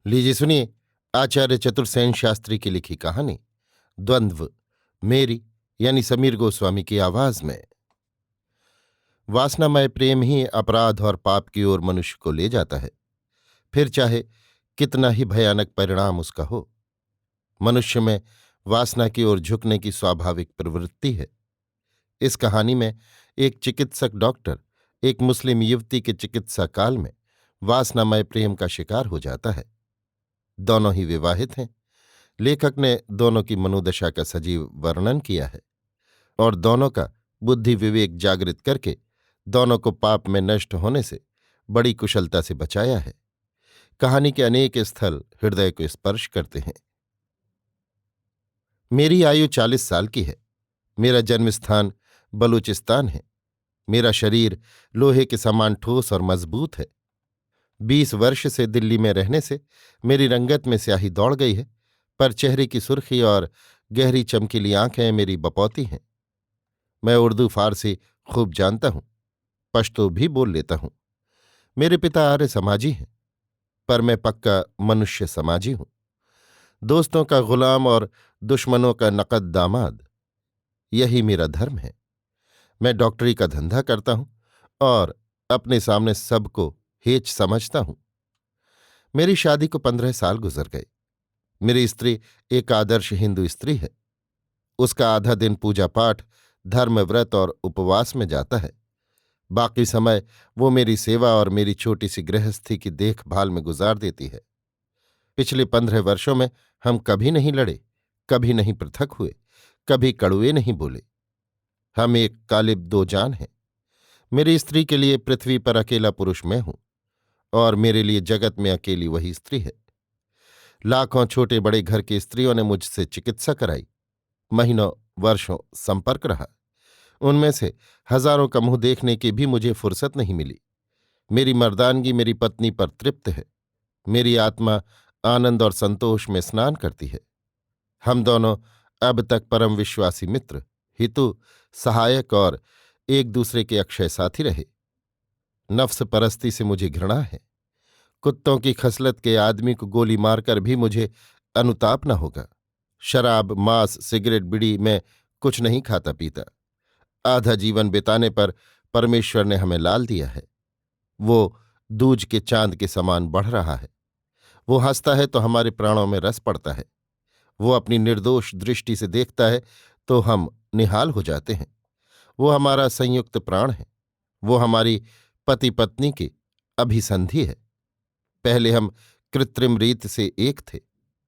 लीजिए सुनिए। आचार्य चतुर्सेन शास्त्री की लिखी कहानी द्वंद्व, मेरी यानी समीर गोस्वामी की आवाज में। वासनामय प्रेम ही अपराध और पाप की ओर मनुष्य को ले जाता है, फिर चाहे कितना ही भयानक परिणाम उसका हो। मनुष्य में वासना की ओर झुकने की स्वाभाविक प्रवृत्ति है। इस कहानी में एक चिकित्सक डॉक्टर एक मुस्लिम युवती के चिकित्सा काल में वासनामय प्रेम का शिकार हो जाता है। दोनों ही विवाहित हैं। लेखक ने दोनों की मनोदशा का सजीव वर्णन किया है और दोनों का बुद्धि विवेक जागृत करके दोनों को पाप में नष्ट होने से बड़ी कुशलता से बचाया है। कहानी के अनेक स्थल हृदय को स्पर्श करते हैं। मेरी आयु 40 साल की है। मेरा जन्म स्थान बलूचिस्तान है। मेरा शरीर लोहे के समान ठोस और मजबूत है। 20 वर्ष से दिल्ली में रहने से मेरी रंगत में स्याही दौड़ गई है, पर चेहरे की सुर्खी और गहरी चमकीली आंखें मेरी बपौती हैं। मैं उर्दू फारसी खूब जानता हूं, पश्तो भी बोल लेता हूं। मेरे पिता आर्य समाजी हैं, पर मैं पक्का मनुष्य समाजी हूं। दोस्तों का गुलाम और दुश्मनों का नकद दामाद, यही मेरा धर्म है। मैं डॉक्टरी का धंधा करता हूं और अपने सामने सबको हेच समझता हूं। मेरी शादी को 15 साल गुजर गए। मेरी स्त्री एक आदर्श हिंदू स्त्री है। उसका आधा दिन पूजा पाठ, धर्म व्रत और उपवास में जाता है। बाकी समय वो मेरी सेवा और मेरी छोटी सी गृहस्थी की देखभाल में गुजार देती है। पिछले 15 वर्षों में हम कभी नहीं लड़े, कभी नहीं पृथक हुए, कभी कड़ुए नहीं बोले। हम एक कालिब दो जान हैं। मेरी स्त्री के लिए पृथ्वी पर अकेला पुरुष मैं हूं और मेरे लिए जगत में अकेली वही स्त्री है। लाखों छोटे बड़े घर की स्त्रियों ने मुझसे चिकित्सा कराई। महीनों वर्षों संपर्क रहा। उनमें से हजारों का मुंह देखने की भी मुझे फुर्सत नहीं मिली। मेरी मर्दानगी मेरी पत्नी पर तृप्त है। मेरी आत्मा आनंद और संतोष में स्नान करती है। हम दोनों अब तक परम विश्वासी मित्र, हितु, सहायक और एक दूसरे के अक्षय साथी रहे। नफ्स परस्ती से मुझे घृणा है। कुत्तों की खसलत के आदमी को गोली मारकर भी मुझे अनुताप न होगा। शराब, मांस, सिगरेट, बीड़ी में कुछ नहीं खाता पीता। आधा जीवन बिताने पर परमेश्वर ने हमें लाल दिया है। वो दूज के चांद के समान बढ़ रहा है। वो हंसता है तो हमारे प्राणों में रस पड़ता है। वो अपनी निर्दोष दृष्टि से देखता है तो हम निहाल हो जाते हैं। वो हमारा संयुक्त प्राण है। वो हमारी पति पत्नी की अभिसंधि है। पहले हम कृत्रिम रीत से एक थे,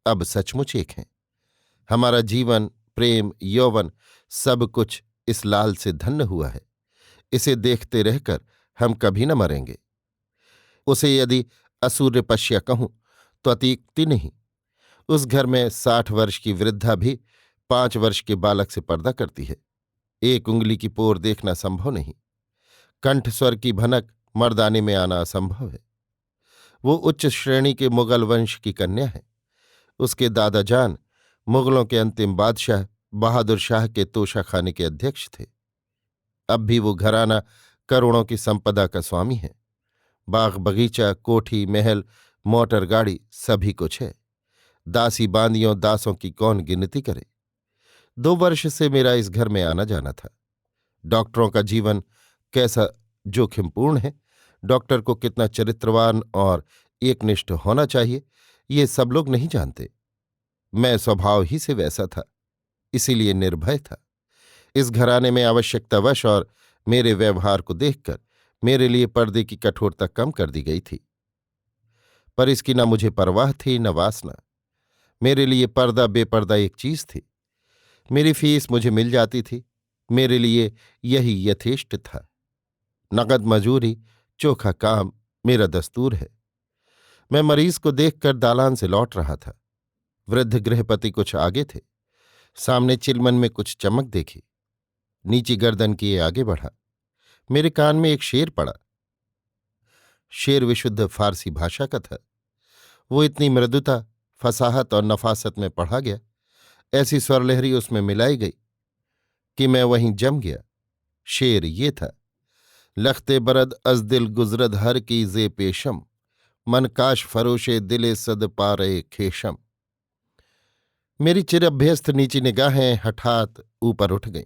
अब सचमुच एक हैं। हमारा जीवन, प्रेम, यौवन सब कुछ इस लाल से धन्य हुआ है। इसे देखते रहकर हम कभी न मरेंगे। उसे यदि असूर्यपश्या कहूं तो अतियुक्ति नहीं। उस घर में 60 वर्ष की वृद्धा भी 5 वर्ष के बालक से पर्दा करती है। एक उंगली की पोर देखना संभव नहीं। कंठ स्वर की भनक मर्दाने में आना असंभव है। वो उच्च श्रेणी के मुगल वंश की कन्या है। उसके दादा जान मुगलों के अंतिम बादशाह बहादुर शाह के तोशाखाने के अध्यक्ष थे। अब भी वो घराना करोड़ों की संपदा का स्वामी है। बाग बगीचा, कोठी, महल, मोटर गाड़ी सभी कुछ है। दासी बांदियों दासों की कौन गिनती करे। 2 वर्ष से मेरा इस घर में आना जाना था। डॉक्टरों का जीवन कैसा जोखिमपूर्ण है, डॉक्टर को कितना चरित्रवान और एकनिष्ठ होना चाहिए, ये सब लोग नहीं जानते। मैं स्वभाव ही से वैसा था, इसीलिए निर्भय था। इस घराने में आवश्यकतावश और मेरे व्यवहार को देखकर मेरे लिए पर्दे की कठोरता कम कर दी गई थी, पर इसकी न मुझे परवाह थी न वासना। मेरे लिए पर्दा बेपर्दा एक चीज थी। मेरी फीस मुझे मिल जाती थी। मेरे लिए यही यथेष्ट था। नकद मजूरी, चोखा काम मेरा दस्तूर है। मैं मरीज को देखकर दालान से लौट रहा था। वृद्ध गृहपति कुछ आगे थे। सामने चिलमन में कुछ चमक देखी। नीची गर्दन किए आगे बढ़ा। मेरे कान में एक शेर पड़ा। शेर विशुद्ध फारसी भाषा का था। वो इतनी मृदुता, फसाहत और नफासत में पढ़ा गया, ऐसी स्वरलहरी उसमें मिलाई गई कि मैं वहीं जम गया। शेर ये था: लख्ते बरद अज दिल गुजरद हर की जे पेशम, मन काश फरोशे दिले सद पारे खेशम। मेरी चिरअभ्यस्त नीची निगाहें हठात ऊपर उठ गईं।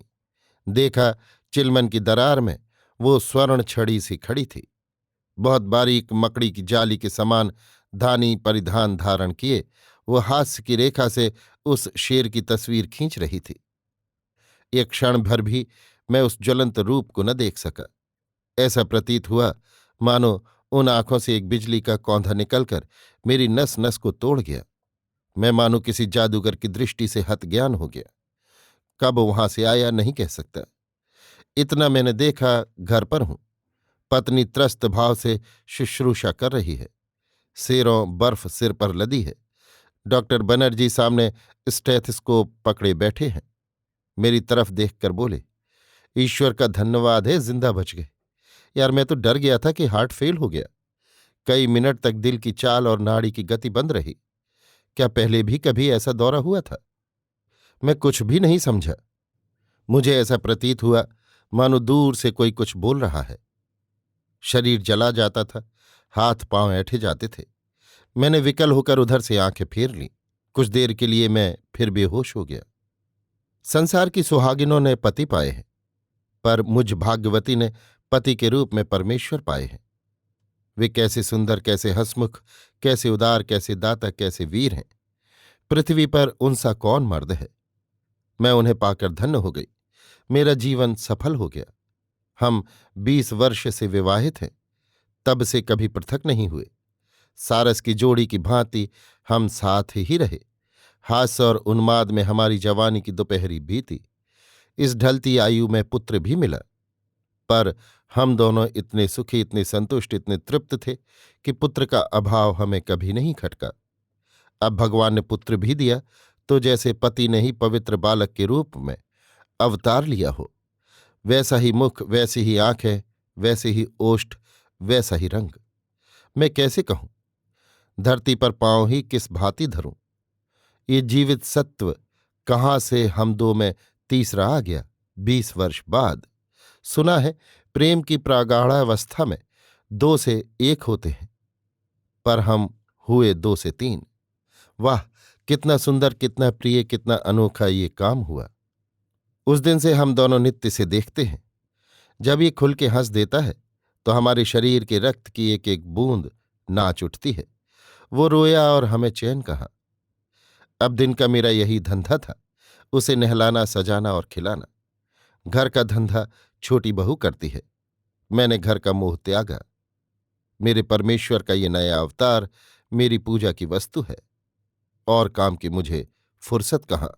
देखा, चिलमन की दरार में वो स्वर्ण छड़ी सी खड़ी थी। बहुत बारीक मकड़ी की जाली के समान धानी परिधान धारण किए वो हास्य की रेखा से उस शेर की तस्वीर खींच रही थी। एक क्षण भर भी मैं उस ज्वलंत रूप को न देख सका। ऐसा प्रतीत हुआ मानो उन आंखों से एक बिजली का कौंधा निकलकर मेरी नस नस को तोड़ गया। मैं मानो किसी जादूगर की दृष्टि से हतज्ञान हो गया। कब वहां से आया नहीं कह सकता। इतना मैंने देखा, घर पर हूं। पत्नी त्रस्त भाव से शुश्रूषा कर रही है। सेरों बर्फ सिर पर लदी है। डॉक्टर बनर्जी सामने स्टेथस्कोप पकड़े बैठे हैं। मेरी तरफ देखकर बोले, ईश्वर का धन्यवाद है, जिंदा बच गए। यार, मैं तो डर गया था कि हार्ट फेल हो गया। कई मिनट तक दिल की चाल और नाड़ी की गति बंद रही। क्या पहले भी कभी ऐसा दौरा हुआ था? मैं कुछ भी नहीं समझा। मुझे ऐसा प्रतीत हुआ मानो दूर से कोई कुछ बोल रहा है। शरीर जला जाता था, हाथ पांव ऐंठे जाते थे। मैंने विकल होकर उधर से आंखें फेर लीं। कुछ देर के लिए मैं फिर बेहोश हो गया। संसार की सुहागिनों ने पति पाए हैं, पर मुझ भाग्यवती ने पति के रूप में परमेश्वर पाए हैं। वे कैसे सुंदर, कैसे हंसमुख, कैसे उदार, कैसे दाता, कैसे वीर हैं। पृथ्वी पर उनसा कौन मर्द है। मैं उन्हें पाकर धन्य हो गई। मेरा जीवन सफल हो गया। हम 20 वर्ष से विवाहित हैं, तब से कभी पृथक नहीं हुए। सारस की जोड़ी की भांति हम साथ ही रहे। हास्य और उन्माद में हमारी जवानी की दोपहरी बीती। इस ढलती आयु में पुत्र भी मिला, पर हम दोनों इतने सुखी, इतने संतुष्ट, इतने तृप्त थे कि पुत्र का अभाव हमें कभी नहीं खटका। अब भगवान ने पुत्र भी दिया तो जैसे पति ने ही पवित्र बालक के रूप में अवतार लिया हो। वैसा ही मुख, वैसी ही आंखें, वैसे ही ओष्ठ, वैसा ही रंग। मैं कैसे कहूं? धरती पर पांव ही किस भांति धरूं? ये जीवित सत्व कहाँ से हम दो में तीसरा आ गया 20 वर्ष बाद। सुना है प्रेम की प्रागाढ़ावस्था में 2 से 1 होते हैं, पर हम हुए 2 से 3। वाह, कितना सुंदर, कितना प्रिय, कितना अनोखा ये काम हुआ। उस दिन से हम दोनों नित्य से देखते हैं। जब ये खुल के हंस देता है तो हमारे शरीर के रक्त की एक एक बूंद नाच उठती है। वो रोया और हमें चैन कहाँ। अब दिन का मेरा यही धंधा था, उसे नहलाना, सजाना और खिलाना। घर का धंधा छोटी बहू करती है। मैंने घर का मोह त्यागा। मेरे परमेश्वर का ये नया अवतार मेरी पूजा की वस्तु है। और काम की मुझे फुर्सत कहाँ।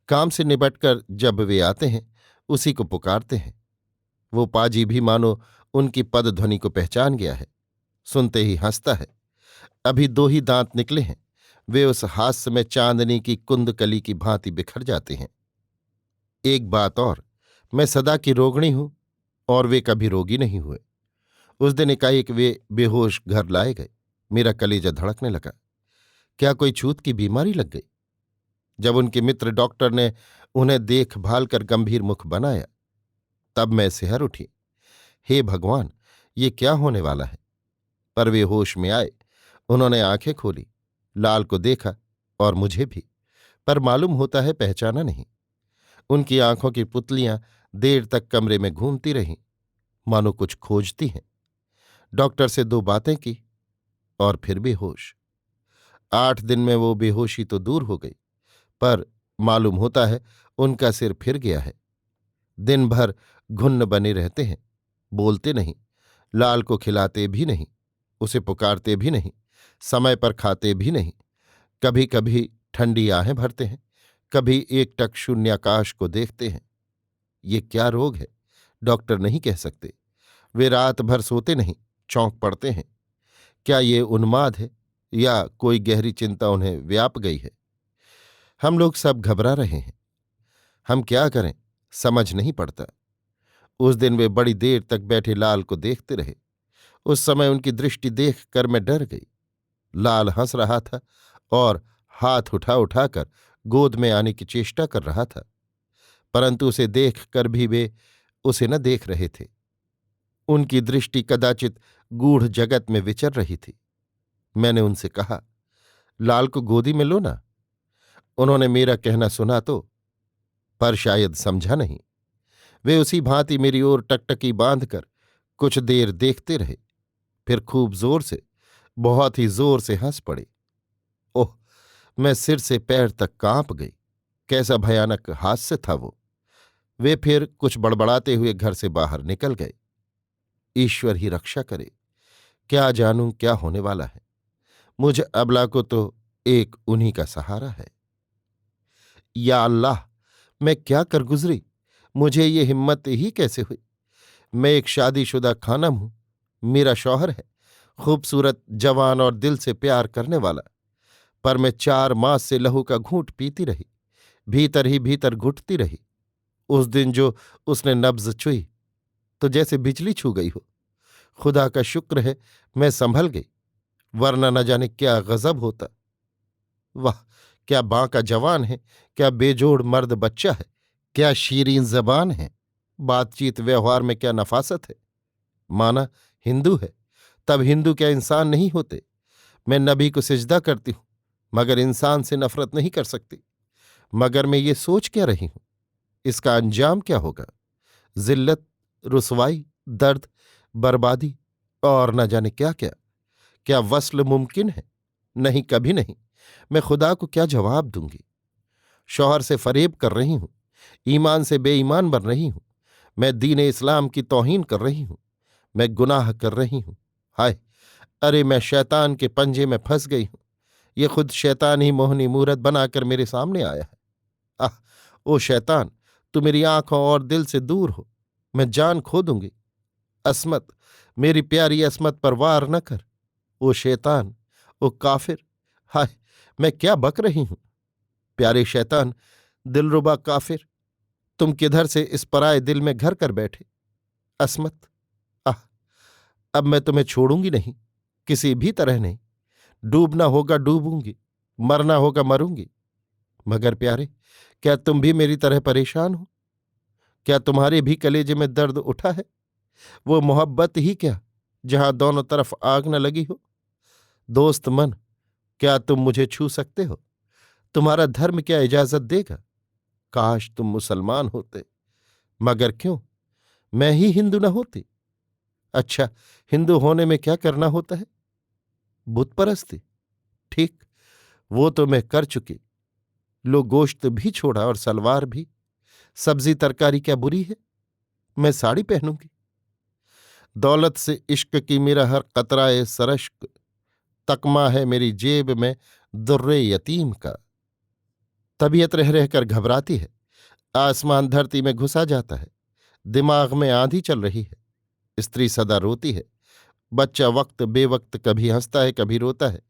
काम से निपटकर जब वे आते हैं उसी को पुकारते हैं। वो पाजी भी मानो उनकी पदध्वनि को पहचान गया है। सुनते ही हंसता है। अभी 2 ही दांत निकले हैं। वे उस हास्य में चांदनी की कुंदकली की भांति बिखर जाते हैं। एक बात और, मैं सदा की रोगिणी हूं और वे कभी रोगी नहीं हुए। उस दिन एकाएक वे बेहोश घर लाए गए। मेरा कलेजा धड़कने लगा। क्या कोई छूत की बीमारी लग गई? जब उनके मित्र डॉक्टर ने उन्हें देखभाल कर गंभीर मुख बनाया, तब मैं सिहर उठी। हे भगवान, ये क्या होने वाला है? पर वे होश में आए। उन्होंने आंखें खोली, लाल को देखा और मुझे भी, पर मालूम होता है पहचाना नहीं। उनकी आंखों की पुतलियां देर तक कमरे में घूमती रहीं, मानो कुछ खोजती हैं। डॉक्टर से 2 बातें की और फिर बेहोश। 8 दिन में वो बेहोशी तो दूर हो गई, पर मालूम होता है उनका सिर फिर गया है। दिन भर घुन्न बने रहते हैं, बोलते नहीं, लाल को खिलाते भी नहीं, उसे पुकारते भी नहीं, समय पर खाते भी नहीं। कभी कभी ठंडी आहें भरते हैं, कभी एकटक शून्याकाश को देखते हैं। ये क्या रोग है, डॉक्टर नहीं कह सकते। वे रात भर सोते नहीं, चौंक पड़ते हैं। क्या ये उन्माद है या कोई गहरी चिंता उन्हें व्याप गई है? हम लोग सब घबरा रहे हैं। हम क्या करें, समझ नहीं पड़ता। उस दिन वे बड़ी देर तक बैठे लाल को देखते रहे। उस समय उनकी दृष्टि देख कर मैं डर गई। लाल हंस रहा था और हाथ उठा उठाकर गोद में आने की चेष्टा कर रहा था, परंतु उसे देख कर भी वे उसे न देख रहे थे। उनकी दृष्टि कदाचित गूढ़ जगत में विचर रही थी। मैंने उनसे कहा, लाल को गोदी में लो ना। उन्होंने मेरा कहना सुना तो, पर शायद समझा नहीं। वे उसी भांति मेरी ओर टकटकी बांधकर कुछ देर देखते रहे, फिर खूब जोर से, बहुत ही जोर से हंस पड़े। ओह, मैं सिर से पैर तक कांप गई। कैसा भयानक हास्य था वो। वे फिर कुछ बड़बड़ाते हुए घर से बाहर निकल गए। ईश्वर ही रक्षा करे। क्या जानूं क्या होने वाला है। मुझ अबला को तो एक उन्हीं का सहारा है। या अल्लाह, मैं क्या कर गुजरी। मुझे ये हिम्मत ही कैसे हुई। मैं एक शादीशुदा खानम हूं। मेरा शौहर है, खूबसूरत, जवान और दिल से प्यार करने वाला। पर मैं 4 मास से लहू का घूंट पीती रही, भीतर ही भीतर घुटती रही। उस दिन जो उसने नब्ज छुई तो जैसे बिजली छू गई हो। खुदा का शुक्र है मैं संभल गई, वरना न जाने क्या गजब होता। वाह, क्या बांका जवान है, क्या बेजोड़ मर्द बच्चा है, क्या शीरीन जबान है। बातचीत व्यवहार में क्या नफासत है। माना हिंदू है, तब हिंदू क्या इंसान नहीं होते। मैं नबी को सिजदा करती हूं, मगर इंसान से नफरत नहीं कर सकती। मगर मैं ये सोच क्या रही हूं, इसका अंजाम क्या होगा। जिल्लत, रुसवाई, दर्द, बर्बादी और न जाने क्या क्या। क्या वस्ल मुमकिन है। नहीं, कभी नहीं। मैं खुदा को क्या जवाब दूंगी। शौहर से फरेब कर रही हूं, ईमान से बेईमान बन रही हूं। मैं दीन इस्लाम की तौहीन कर रही हूं। मैं गुनाह कर रही हूं। हाय, अरे मैं शैतान के पंजे में फंस गई हूं। ये खुद शैतान ही मोहनी मूरत बनाकर मेरे सामने आया है। आह, ओ शैतान, तू मेरी आंखों और दिल से दूर हो। मैं जान खो दूंगी। अस्मत, मेरी प्यारी अस्मत पर वार न कर। ओ शैतान, ओ काफिर। हाय, मैं क्या बक रही हूं। प्यारे शैतान, दिलरुबा काफिर, तुम किधर से इस पराए दिल में घर कर बैठे। अस्मत, आह, अब मैं तुम्हें छोड़ूंगी नहीं, किसी भी तरह नहीं। डूबना होगा डूबूंगी, मरना होगा मरूंगी। मगर प्यारे, क्या तुम भी मेरी तरह परेशान हो। क्या तुम्हारे भी कलेजे में दर्द उठा है। वो मोहब्बत ही क्या, जहां दोनों तरफ आग न लगी हो। दोस्त मन, क्या तुम मुझे छू सकते हो। तुम्हारा धर्म क्या इजाजत देगा। काश तुम मुसलमान होते। मगर क्यों, मैं ही हिंदू न होती। अच्छा, हिंदू होने में क्या करना होता है। बुत परस्ती। ठीक, वो तो मैं कर चुकी। लो, गोश्त भी छोड़ा और सलवार भी। सब्जी तरकारी क्या बुरी है। मैं साड़ी पहनूंगी। दौलत से इश्क की मेरा हर कतराए सरश्क। तकमा है मेरी जेब में दुर्रे यतीम का। तबीयत रह रहकर घबराती है। आसमान धरती में घुसा जाता है। दिमाग में आंधी चल रही है। स्त्री सदा रोती है। बच्चा वक्त बेवक्त कभी हंसता है, कभी रोता है।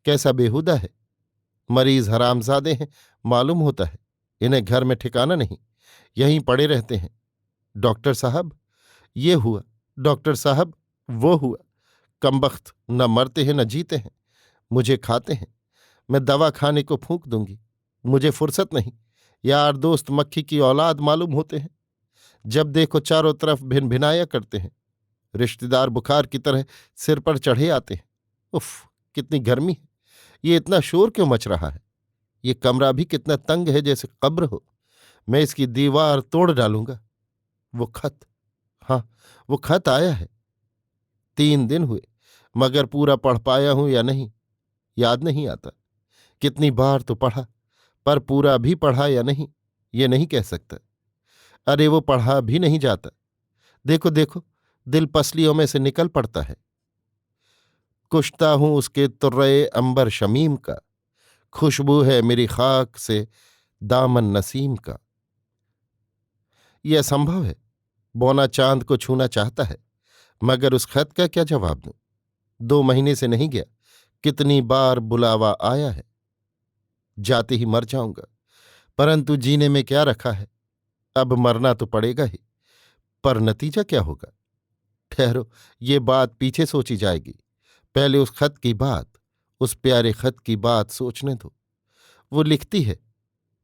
कैसा बेहुदा है। मरीज हरामजादे हैं, मालूम होता है। इन्हें घर में ठिकाना नहीं, यहीं पड़े रहते हैं। डॉक्टर साहब, ये हुआ। डॉक्टर साहब, वो हुआ। कमबख्त, न मरते हैं न जीते हैं। मुझे खाते हैं। मैं दवा खाने को फूंक दूंगी। मुझे फुर्सत नहीं। यार दोस्त मक्खी की औलाद मालूम होते हैं। जब देखो चारों तरफ भिन भिनाया करते हैं। रिश्तेदार बुखार की तरह सिर पर चढ़े आते हैं। उफ, कितनी गर्मी है। ये इतना शोर क्यों मच रहा है। ये कमरा भी कितना तंग है, जैसे कब्र हो। मैं इसकी दीवार तोड़ डालूंगा। वो खत, हाँ, वो खत आया है। 3 दिन हुए, मगर पूरा पढ़ पाया हूं या नहीं याद नहीं आता। कितनी बार तो पढ़ा, पर पूरा भी पढ़ा या नहीं ये नहीं कह सकता। अरे वो पढ़ा भी नहीं जाता। देखो देखो, दिल पसलियों में से निकल पड़ता है। कुश्ता हूं उसके तुर्रे अंबर शमीम का। खुशबू है मेरी खाक से दामन नसीम का। यह असंभव है। बौना चांद को छूना चाहता है, मगर उस खत का क्या जवाब दूं। 2 महीने से नहीं गया। कितनी बार बुलावा आया है। जाते ही मर जाऊंगा, परंतु जीने में क्या रखा है। अब मरना तो पड़ेगा ही, पर नतीजा क्या होगा। ठहरो, ये बात पीछे सोची जाएगी। पहले उस खत की बात, उस प्यारे खत की बात सोचने दो। वो लिखती है,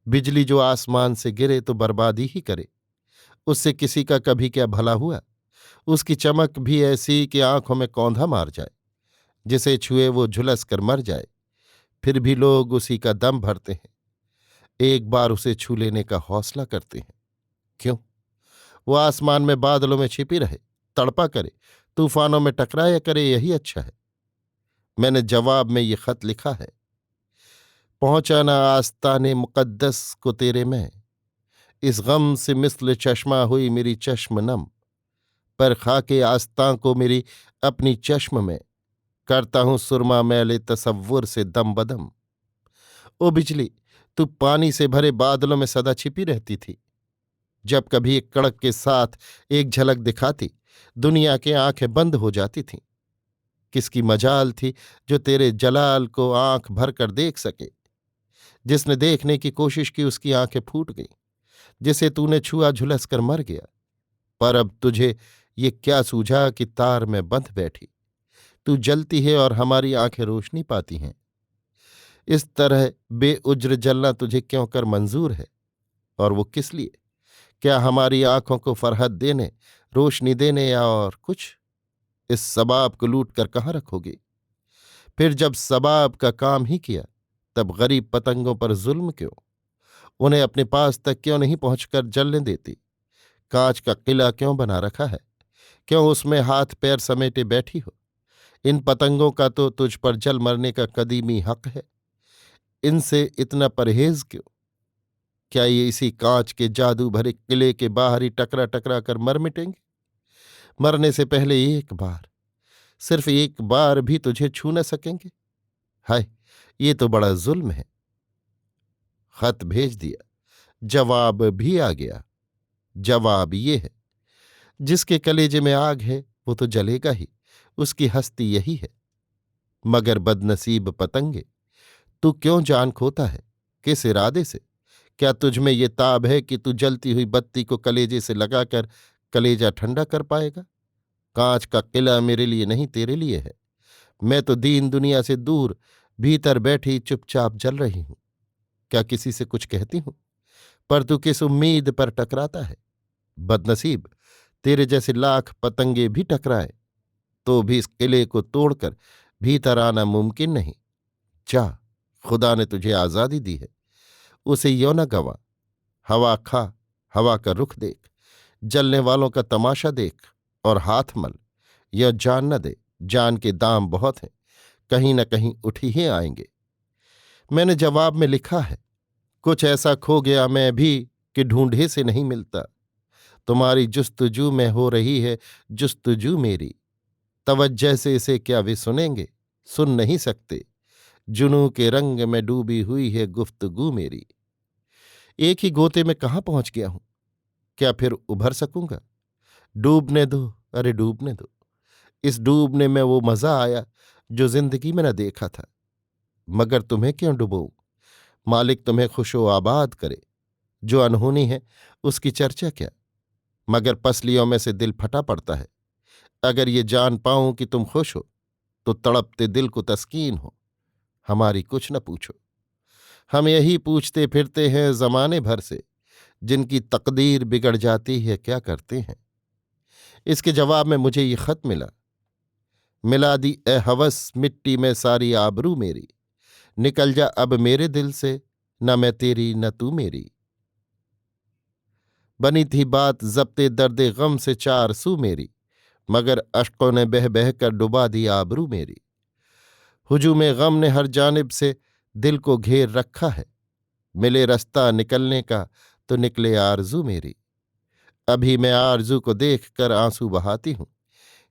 बिजली जो आसमान से गिरे तो बर्बादी ही करे। उससे किसी का कभी क्या भला हुआ। उसकी चमक भी ऐसी कि आंखों में कौंधा मार जाए। जिसे छुए वो झुलस कर मर जाए, फिर भी लोग उसी का दम भरते हैं, एक बार उसे छू लेने का हौसला करते हैं। क्यों? वो आसमान में बादलों में छिपी रहे, तड़पा करे, तूफानों में टकराया करे, यही अच्छा है। मैंने जवाब में ये खत लिखा है। पहुंचाना आस्ताने मुकद्दस को तेरे में, इस गम से मिस्ल चश्मा हुई मेरी चश्म नम, पर खाके आस्तां को मेरी अपनी चश्म में, करता हूं सुरमा मैले तसव्वुर से दम बदम। ओ बिजली, तू पानी से भरे बादलों में सदा छिपी रहती थी। जब कभी एक कड़क के साथ एक झलक दिखाती, दुनिया की आंखें बंद हो जाती थीं। किसकी मजाल थी जो तेरे जलाल को आंख भर कर देख सके। जिसने देखने की कोशिश की उसकी आंखें फूट गईं। जिसे तूने छुआ झुलस कर मर गया। पर अब तुझे ये क्या सूझा कि तार में बंध बैठी तू जलती है और हमारी आंखें रोशनी पाती हैं। इस तरह बेउज्र जलना तुझे क्यों कर मंजूर है, और वो किस लिए? क्या हमारी आंखों को फरहत देने, रोशनी देने, या और कुछ? इस सबाब को लूट कर कहाँ रखोगे? फिर जब सबाब का काम ही किया, तब गरीब पतंगों पर जुल्म क्यों? उन्हें अपने पास तक क्यों नहीं पहुंचकर जलने देती? कांच का किला क्यों बना रखा है? क्यों उसमें हाथ पैर समेटे बैठी हो? इन पतंगों का तो तुझ पर जल मरने का कदीमी हक है। इनसे इतना परहेज क्यों? क्या ये इसी कांच के जादू भरे किले के बाहर ही टकरा टकरा कर मर मिटेंगे? मरने से पहले एक बार, सिर्फ एक बार भी तुझे छू न सकेंगे? हाय, ये तो बड़ा जुल्म है। खत भेज दिया, जवाब भी आ गया। जवाब ये है, जिसके कलेजे में आग है वो तो जलेगा ही, उसकी हस्ती यही है। मगर बदनसीब पतंगे, तू क्यों जान खोता है? किस इरादे से? क्या तुझ में ये ताब है कि तू जलती हुई बत्ती को कलेजे से लगाकर कलेजा ठंडा कर पाएगा? कांच का किला मेरे लिए नहीं, तेरे लिए है। मैं तो दीन दुनिया से दूर भीतर बैठी चुपचाप जल रही हूं। क्या किसी से कुछ कहती हूं? पर तू किस उम्मीद पर टकराता है? बदनसीब, तेरे जैसे लाख पतंगे भी टकराए तो भी इस किले को तोड़कर भीतर आना मुमकिन नहीं। जा, खुदा ने तुझे आजादी दी है, उसे यो न गवा। हवा खा, हवा का रुख देख, जलने वालों का तमाशा देख और हाथ मल। यह जान न दे, जान के दाम बहुत हैं, कहीं न कहीं उठ ही आएंगे। मैंने जवाब में लिखा है, कुछ ऐसा खो गया मैं भी कि ढूंढे से नहीं मिलता। तुम्हारी जुस्तजू में हो रही है जुस्तजू मेरी, तवज्जह से इसे क्या वे सुनेंगे? सुन नहीं सकते। जुनू के रंग में डूबी हुई है गुफ्तगू मेरी। एक ही गोते में कहाँ पहुंच गया हूं? क्या फिर उभर सकूंगा? डूबने दो, अरे डूबने दो। इस डूबने में वो मजा आया जो जिंदगी में न देखा था। मगर तुम्हें क्यों डुबोऊं? मालिक तुम्हें खुशो आबाद करे। जो अनहोनी है उसकी चर्चा क्या? मगर पसलियों में से दिल फटा पड़ता है। अगर ये जान पाऊं कि तुम खुश हो तो तड़पते दिल को तस्कीन हो। हमारी कुछ न पूछो। हम यही पूछते फिरते हैं जमाने भर से, जिनकी तकदीर बिगड़ जाती है क्या करते हैं। इसके जवाब में मुझे ये खत मिला। मिला दी ए हवस मिट्टी में सारी आबरू मेरी, निकल जा अब मेरे दिल से, न मैं तेरी न तू मेरी। बनी थी बात जब्ते दर्दे गम से चार सू मेरी, मगर अश्कों ने बह बह कर डुबा दी आबरू मेरी। हुजूम गम ने हर जानिब से दिल को घेर रखा है, मिले रास्ता निकलने का तो निकले आरजू मेरी। अभी मैं आरजू को देख कर आंसू बहाती हूं,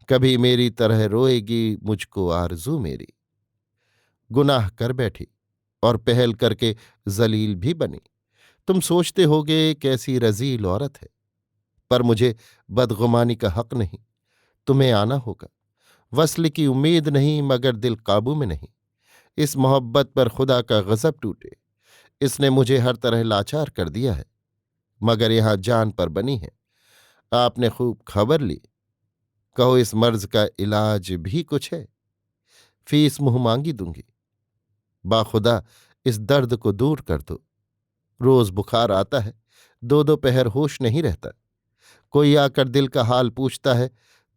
कभी मेरी तरह रोएगी मुझको आरजू मेरी। गुनाह कर बैठी और पहल करके जलील भी बनी। तुम सोचते होगे कैसी रजील औरत है, पर मुझे बदगुमानी का हक नहीं। तुम्हें आना होगा। वस्ल की उम्मीद नहीं, मगर दिल काबू में नहीं। इस मोहब्बत पर खुदा का गजब टूटे। इसने मुझे हर तरह लाचार कर दिया है, मगर यहां जान पर बनी है। आपने खूब खबर ली। कहो इस मर्ज का इलाज भी कुछ है? फीस मुंह मांगी दूंगी। बाखुदा इस दर्द को दूर कर दो। रोज बुखार आता है, दो दो पहर होश नहीं रहता। कोई आकर दिल का हाल पूछता है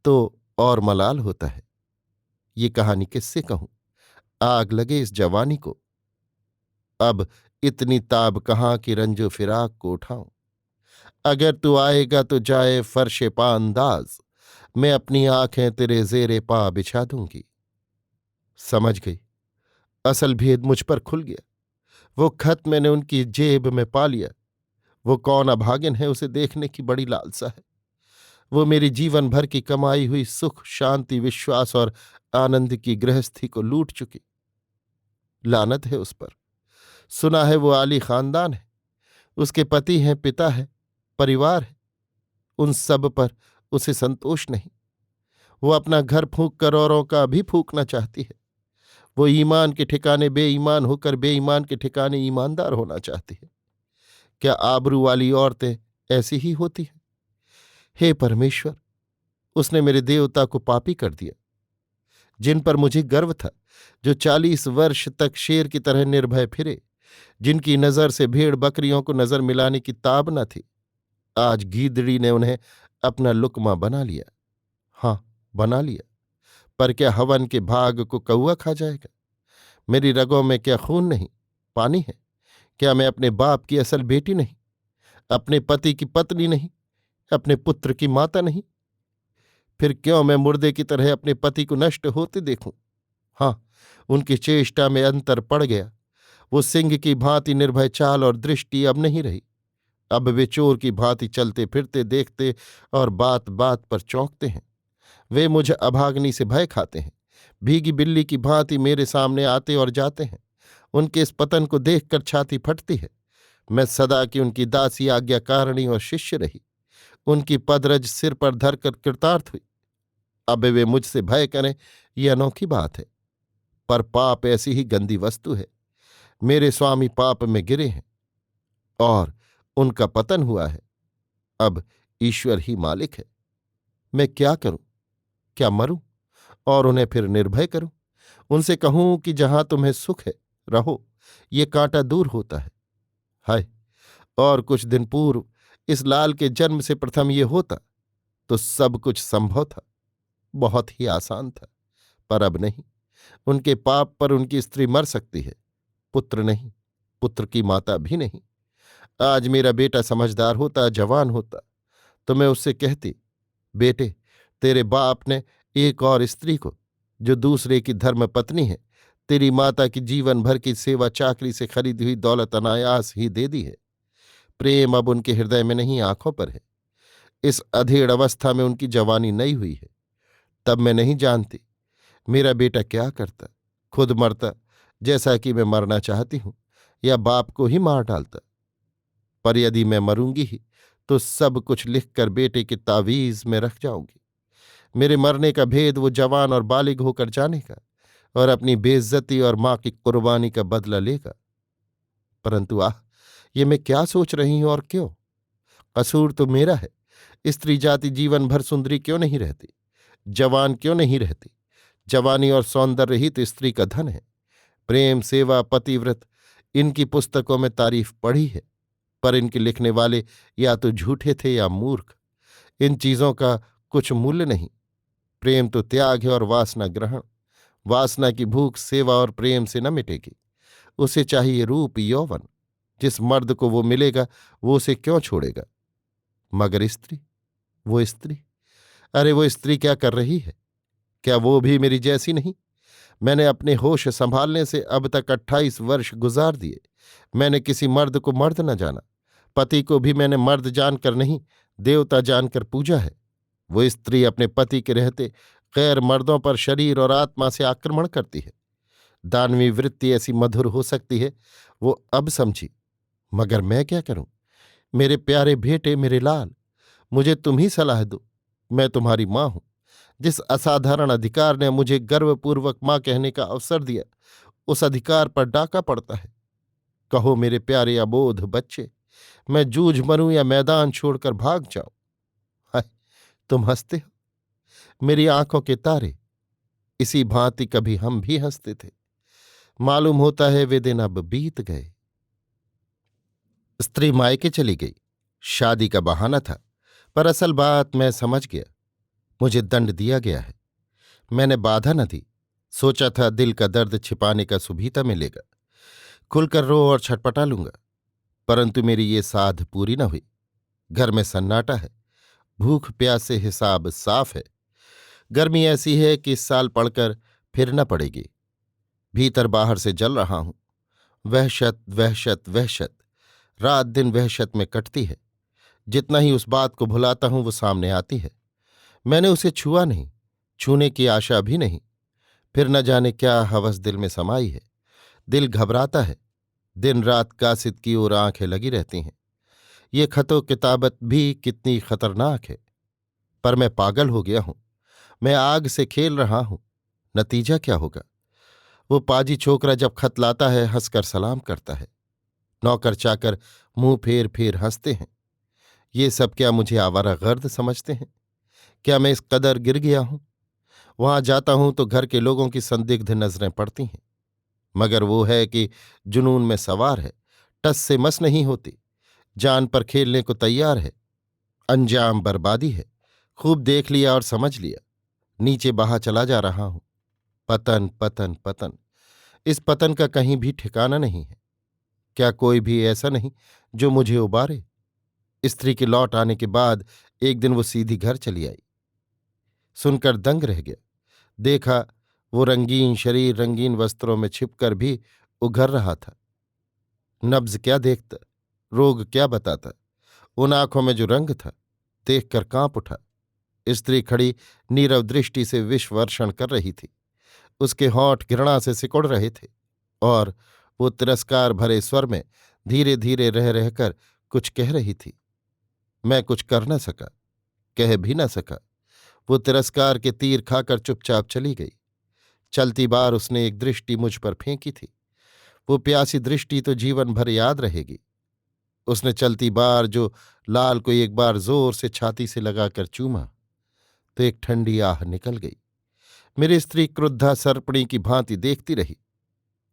तो और मलाल होता है। ये कहानी किससे कहूं? आग लगे इस जवानी को। अब इतनी ताब कहाँ कि रंजो फिराक को उठाऊं। अगर तू आएगा तो जाए फर्शे पा अंदाज, मैं अपनी आंखें तेरे जेरे पा बिछा दूंगी। समझ गई, असल भेद मुझ पर खुल गया। वो खत मैंने उनकी जेब में पा लिया। वो कौन अभागिन है, उसे देखने की बड़ी लालसा है। वो मेरी जीवन भर की कमाई हुई सुख, शांति, विश्वास और आनंद की गृहस्थी को लूट चुकी। लानत है उस पर। सुना है वो आली खानदान है, उसके पति हैं, पिता है, परिवार है। उन सब पर उसे संतोष नहीं। वो अपना घर फूंक कर औरों का भी फूंकना चाहती है। वो ईमान के ठिकाने बेईमान होकर बेईमान के ठिकाने ईमानदार होना चाहती है। क्या आबरू वाली औरतें ऐसी ही होती हैं? हे परमेश्वर, उसने मेरे देवता को पापी कर दिया। जिन पर मुझे गर्व था, जो 40 वर्ष तक शेर की तरह निर्भय फिरे, जिनकी नजर से भेड़ बकरियों को नजर मिलाने की ताब न थी, आज गीदड़ी ने उन्हें अपना लुकमा बना लिया। हाँ, बना लिया। पर क्या हवन के भाग को कौआ खा जाएगा? मेरी रगों में क्या खून नहीं, पानी है? क्या मैं अपने बाप की असल बेटी नहीं, अपने पति की पत्नी नहीं, अपने पुत्र की माता नहीं? फिर क्यों मैं मुर्दे की तरह अपने पति को नष्ट होते देखूं? हाँ, उनकी चेष्टा में अंतर पड़ गया। वो सिंह की भांति निर्भय चाल और दृष्टि अब नहीं रही। अब वे चोर की भांति चलते फिरते देखते और बात बात पर चौंकते हैं। वे मुझ अभाग्नि से भय खाते हैं, भीगी बिल्ली की भांति मेरे सामने आते और जाते हैं। उनके इस पतन को देखकर छाती फटती है। मैं सदा की उनकी दासी, आज्ञाकारिणी और शिष्य रही। उनकी पदरज सिर पर धरकर कृतार्थ हुई। अब वे मुझसे भय करें, ये अनोखी बात है। पर पाप ऐसी ही गंदी वस्तु है। मेरे स्वामी पाप में गिरे हैं और उनका पतन हुआ है। अब ईश्वर ही मालिक है। मैं क्या करूं? क्या मरूं और उन्हें फिर निर्भय करूं? उनसे कहूं कि जहां तुम्हें सुख है रहो, ये कांटा दूर होता है। हाय, और कुछ दिन पूर्व इस लाल के जन्म से प्रथम ये होता तो सब कुछ संभव था, बहुत ही आसान था। पर अब नहीं। उनके पाप पर उनकी स्त्री मर सकती है, पुत्र नहीं, पुत्र की माता भी नहीं। आज मेरा बेटा समझदार होता, जवान होता, तो मैं उससे कहती, बेटे, तेरे बाप ने एक और स्त्री को, जो दूसरे की धर्म पत्नी है, तेरी माता की जीवन भर की सेवा चाकरी से खरीदी हुई दौलत अनायास ही दे दी है। प्रेम अब उनके हृदय में नहीं, आंखों पर है। इस अधेड़ अवस्था में उनकी जवानी नई हुई है। तब मैं नहीं जानती मेरा बेटा क्या करता। खुद मरता, जैसा कि मैं मरना चाहती हूं, या बाप को ही मार डालता। पर यदि मैं मरूंगी ही तो सब कुछ लिखकर बेटे की तावीज में रख जाऊंगी। मेरे मरने का भेद वो जवान और बालिग होकर जानेगा और अपनी बेइज्जती और मां की कुर्बानी का बदला लेगा। परंतु ये मैं क्या सोच रही हूं और क्यों? कसूर तो मेरा है। स्त्री जाति जीवन भर सुंदरी क्यों नहीं रहती, जवान क्यों नहीं रहती? जवानी और सौंदर्य ही तो स्त्री का धन है। प्रेम, सेवा, पतिव्रत, इनकी पुस्तकों में तारीफ पढ़ी है, पर इनके लिखने वाले या तो झूठे थे या मूर्ख। इन चीजों का कुछ मूल्य नहीं। प्रेम तो त्याग है और वासना ग्रहण। वासना की भूख सेवा और प्रेम से न मिटेगी। उसे चाहिए रूप, यौवन। जिस मर्द को वो मिलेगा वो उसे क्यों छोड़ेगा? मगर स्त्री, वो स्त्री, अरे वो स्त्री क्या कर रही है? क्या वो भी मेरी जैसी नहीं? मैंने अपने होश संभालने से अब तक 28 वर्ष गुजार दिए। मैंने किसी मर्द को मर्द न जाना। पति को भी मैंने मर्द जानकर नहीं, देवता जानकर पूजा है। वो स्त्री अपने पति के रहते गैर मर्दों पर शरीर और आत्मा से आक्रमण करती है। दानवी वृत्ति ऐसी मधुर हो सकती है, वो अब समझी। मगर मैं क्या करूं? मेरे प्यारे बेटे, मेरे लाल, मुझे तुम ही सलाह दो। मैं तुम्हारी मां हूं। जिस असाधारण अधिकार ने मुझे गर्वपूर्वक मां कहने का अवसर दिया, उस अधिकार पर डाका पड़ता है। कहो मेरे प्यारे अबोध बच्चे, मैं जूझ मरूं या मैदान छोड़कर भाग जाऊं? हाय, तुम हंसते हो, मेरी आंखों के तारे। इसी भांति कभी हम भी हंसते थे। मालूम होता है वे दिन अब बीत गए। स्त्री मायके चली गई। शादी का बहाना था, पर असल बात मैं समझ गया। मुझे दंड दिया गया है। मैंने बाधा न दी, सोचा था दिल का दर्द छिपाने का सुभीता मिलेगा, खुलकर रो और छटपटा लूंगा, परंतु मेरी ये साध पूरी न हुई। घर में सन्नाटा है, भूख प्यास से हिसाब साफ है। गर्मी ऐसी है कि इस साल पड़कर फिर न पड़ेगी। भीतर बाहर से जल रहा हूं। वहशत वहशत वहशत, रात दिन वहशत में कटती है। जितना ही उस बात को भुलाता हूं वो सामने आती है। मैंने उसे छुआ नहीं, छूने की आशा भी नहीं। फिर न जाने क्या हवस दिल में समाई है। दिल घबराता है। दिन रात कासिद की ओर आंखें लगी रहती हैं। ये खतो किताबत भी कितनी खतरनाक है। पर मैं पागल हो गया हूं। मैं आग से खेल रहा हूं। नतीजा क्या होगा? वो पाजी छोकरा जब खत लाता है हंसकर सलाम करता है। नौकर चाकर मुंह फेर फेर हंसते हैं। ये सब क्या मुझे आवारागर्द समझते हैं? क्या मैं इस कदर गिर गया हूं? वहां जाता हूं तो घर के लोगों की संदिग्ध नजरें पड़ती हैं। मगर वो है कि जुनून में सवार है, टस से मस नहीं होती, जान पर खेलने को तैयार है। अंजाम बर्बादी है। खूब देख लिया और समझ लिया। नीचे बहा चला जा रहा हूं। पतन पतन पतन। इस पतन का कहीं भी ठिकाना नहीं है। क्या कोई भी ऐसा नहीं जो मुझे उबारे? स्त्री के लौट आने के बाद एक दिन वो सीधी घर चली आई। सुनकर दंग रह गया। देखा वो रंगीन शरीर रंगीन वस्त्रों में छिपकर भी उघर रहा था। नब्ज क्या देखता, रोग क्या बताता। उन आंखों में जो रंग था, देखकर कांप उठा। स्त्री खड़ी नीरव दृष्टि से विषवर्षण कर रही थी। उसके होंठ घृणा से सिकुड़ रहे थे और वो तिरस्कार भरे स्वर में धीरे धीरे रह रहकर कुछ कह रही थी। मैं कुछ कर न सका, कह भी न सका। वो तिरस्कार के तीर खाकर चुपचाप चली गई। चलती बार उसने एक दृष्टि मुझ पर फेंकी थी। वो प्यासी दृष्टि तो जीवन भर याद रहेगी। उसने चलती बार जो लाल को एक बार जोर से छाती से लगाकर चूमा तो एक ठंडी आह निकल गई। मेरी स्त्री क्रुद्धा सर्पणी की भांति देखती रही।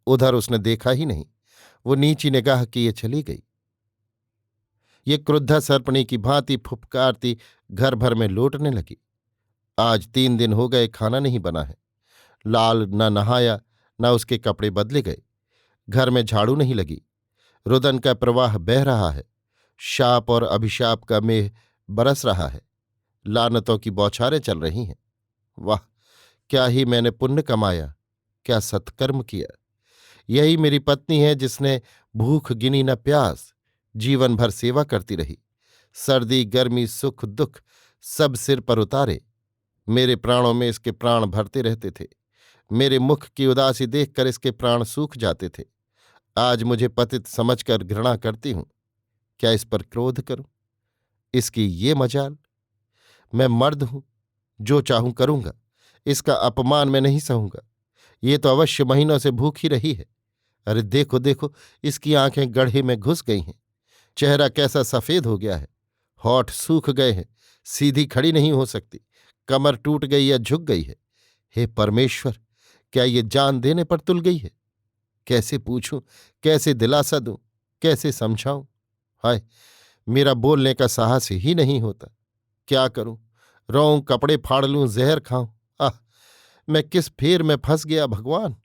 उधर उसने देखा ही नहीं। वो नीची निगाह किए चली गई। ये क्रुद्धा सर्पणी की भांति फुफकारती घर भर में लौटने लगी। आज 3 दिन हो गए खाना नहीं बना है। लाल न नहाया, न उसके कपड़े बदले गए। घर में झाड़ू नहीं लगी। रुदन का प्रवाह बह रहा है। शाप और अभिशाप का मेह बरस रहा है। लानतों की बौछारें चल रही हैं। वाह, क्या ही मैंने पुण्य कमाया, क्या सत्कर्म किया। यही मेरी पत्नी है जिसने भूख गिनी न प्यास, जीवन भर सेवा करती रही। सर्दी गर्मी सुख दुख सब सिर पर उतारे। मेरे प्राणों में इसके प्राण भरते रहते थे। मेरे मुख की उदासी देखकर इसके प्राण सूख जाते थे। आज मुझे पतित समझकर घृणा करती हूं। क्या इस पर क्रोध करूं? इसकी ये मजाल। मैं मर्द हूं, जो चाहूं करूंगा। इसका अपमान मैं नहीं सहूंगा। ये तो अवश्य महीनों से भूखी रही है। अरे देखो देखो, इसकी आंखें गड्ढे में घुस गई हैं। चेहरा कैसा सफेद हो गया है। होठ सूख गए हैं। सीधी खड़ी नहीं हो सकती। कमर टूट गई या झुक गई है। हे परमेश्वर, क्या ये जान देने पर तुल गई है? कैसे पूछूं, कैसे दिलासा दूं, कैसे समझाऊं? हाय, मेरा बोलने का साहस ही नहीं होता। क्या करूं? रोऊं, कपड़े फाड़ लूं, जहर खाऊं? आह, मैं किस फेर में फंस गया भगवान।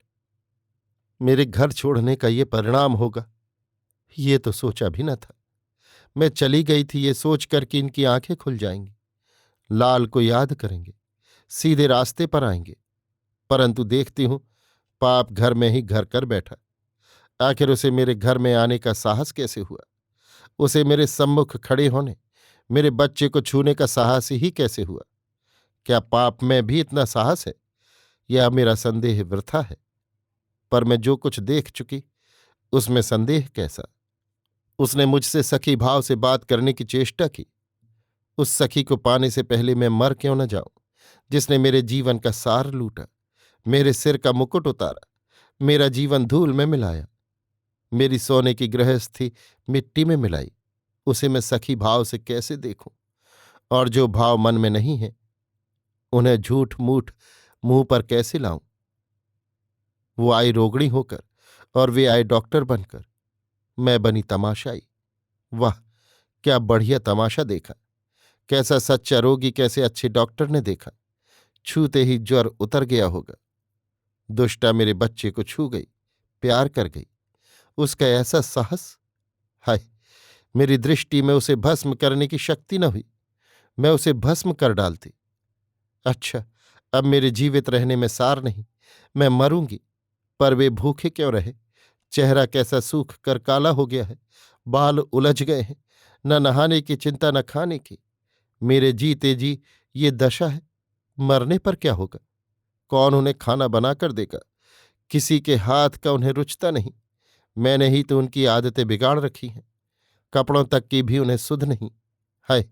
मेरे घर छोड़ने का ये परिणाम होगा, ये तो सोचा भी न था। मैं चली गई थी ये सोचकर कि इनकी आंखें खुल जाएंगी, लाल को याद करेंगे, सीधे रास्ते पर आएंगे। परंतु देखती हूं पाप घर में ही घर कर बैठा। आखिर उसे मेरे घर में आने का साहस कैसे हुआ? उसे मेरे सम्मुख खड़े होने, मेरे बच्चे को छूने का साहस ही कैसे हुआ? क्या पाप में भी इतना साहस है, या मेरा संदेह वृथा है? पर मैं जो कुछ देख चुकी, उसमें संदेह कैसा। उसने मुझसे सखी भाव से बात करने की चेष्टा की। उस सखी को पाने से पहले मैं मर क्यों न जाऊं, जिसने मेरे जीवन का सार लूटा, मेरे सिर का मुकुट उतारा, मेरा जीवन धूल में मिलाया, मेरी सोने की गृहस्थी मिट्टी में मिलाई। उसे मैं सखी भाव से कैसे देखूं? और जो भाव मन में नहीं है, उन्हें झूठ मूठ मुंह पर कैसे लाऊं? वो आई रोगड़ी होकर और वे आए डॉक्टर बनकर। मैं बनी तमाशाई। वाह, क्या बढ़िया तमाशा देखा। कैसा सच्चा रोगी कैसे अच्छे डॉक्टर ने देखा। छूते ही ज्वर उतर गया होगा। दुष्टा मेरे बच्चे को छू गई, प्यार कर गई। उसका ऐसा साहस! हाय, मेरी दृष्टि में उसे भस्म करने की शक्ति न हुई। मैं उसे भस्म कर डालती। अच्छा, अब मेरे जीवित रहने में सार नहीं, मैं मरूंगी। पर वे भूखे क्यों रहे? चेहरा कैसा सूख कर काला हो गया है, बाल उलझ गए हैं। न नहाने की चिंता, न खाने की। मेरे जीते जी ये दशा है। मरने पर क्या होगा? कौन उन्हें खाना बनाकर देगा? किसी के हाथ का उन्हें रुचता नहीं। मैंने ही तो उनकी आदतें बिगाड़ रखी हैं। कपड़ों तक की भी उन्हें सुध नहीं। हाय,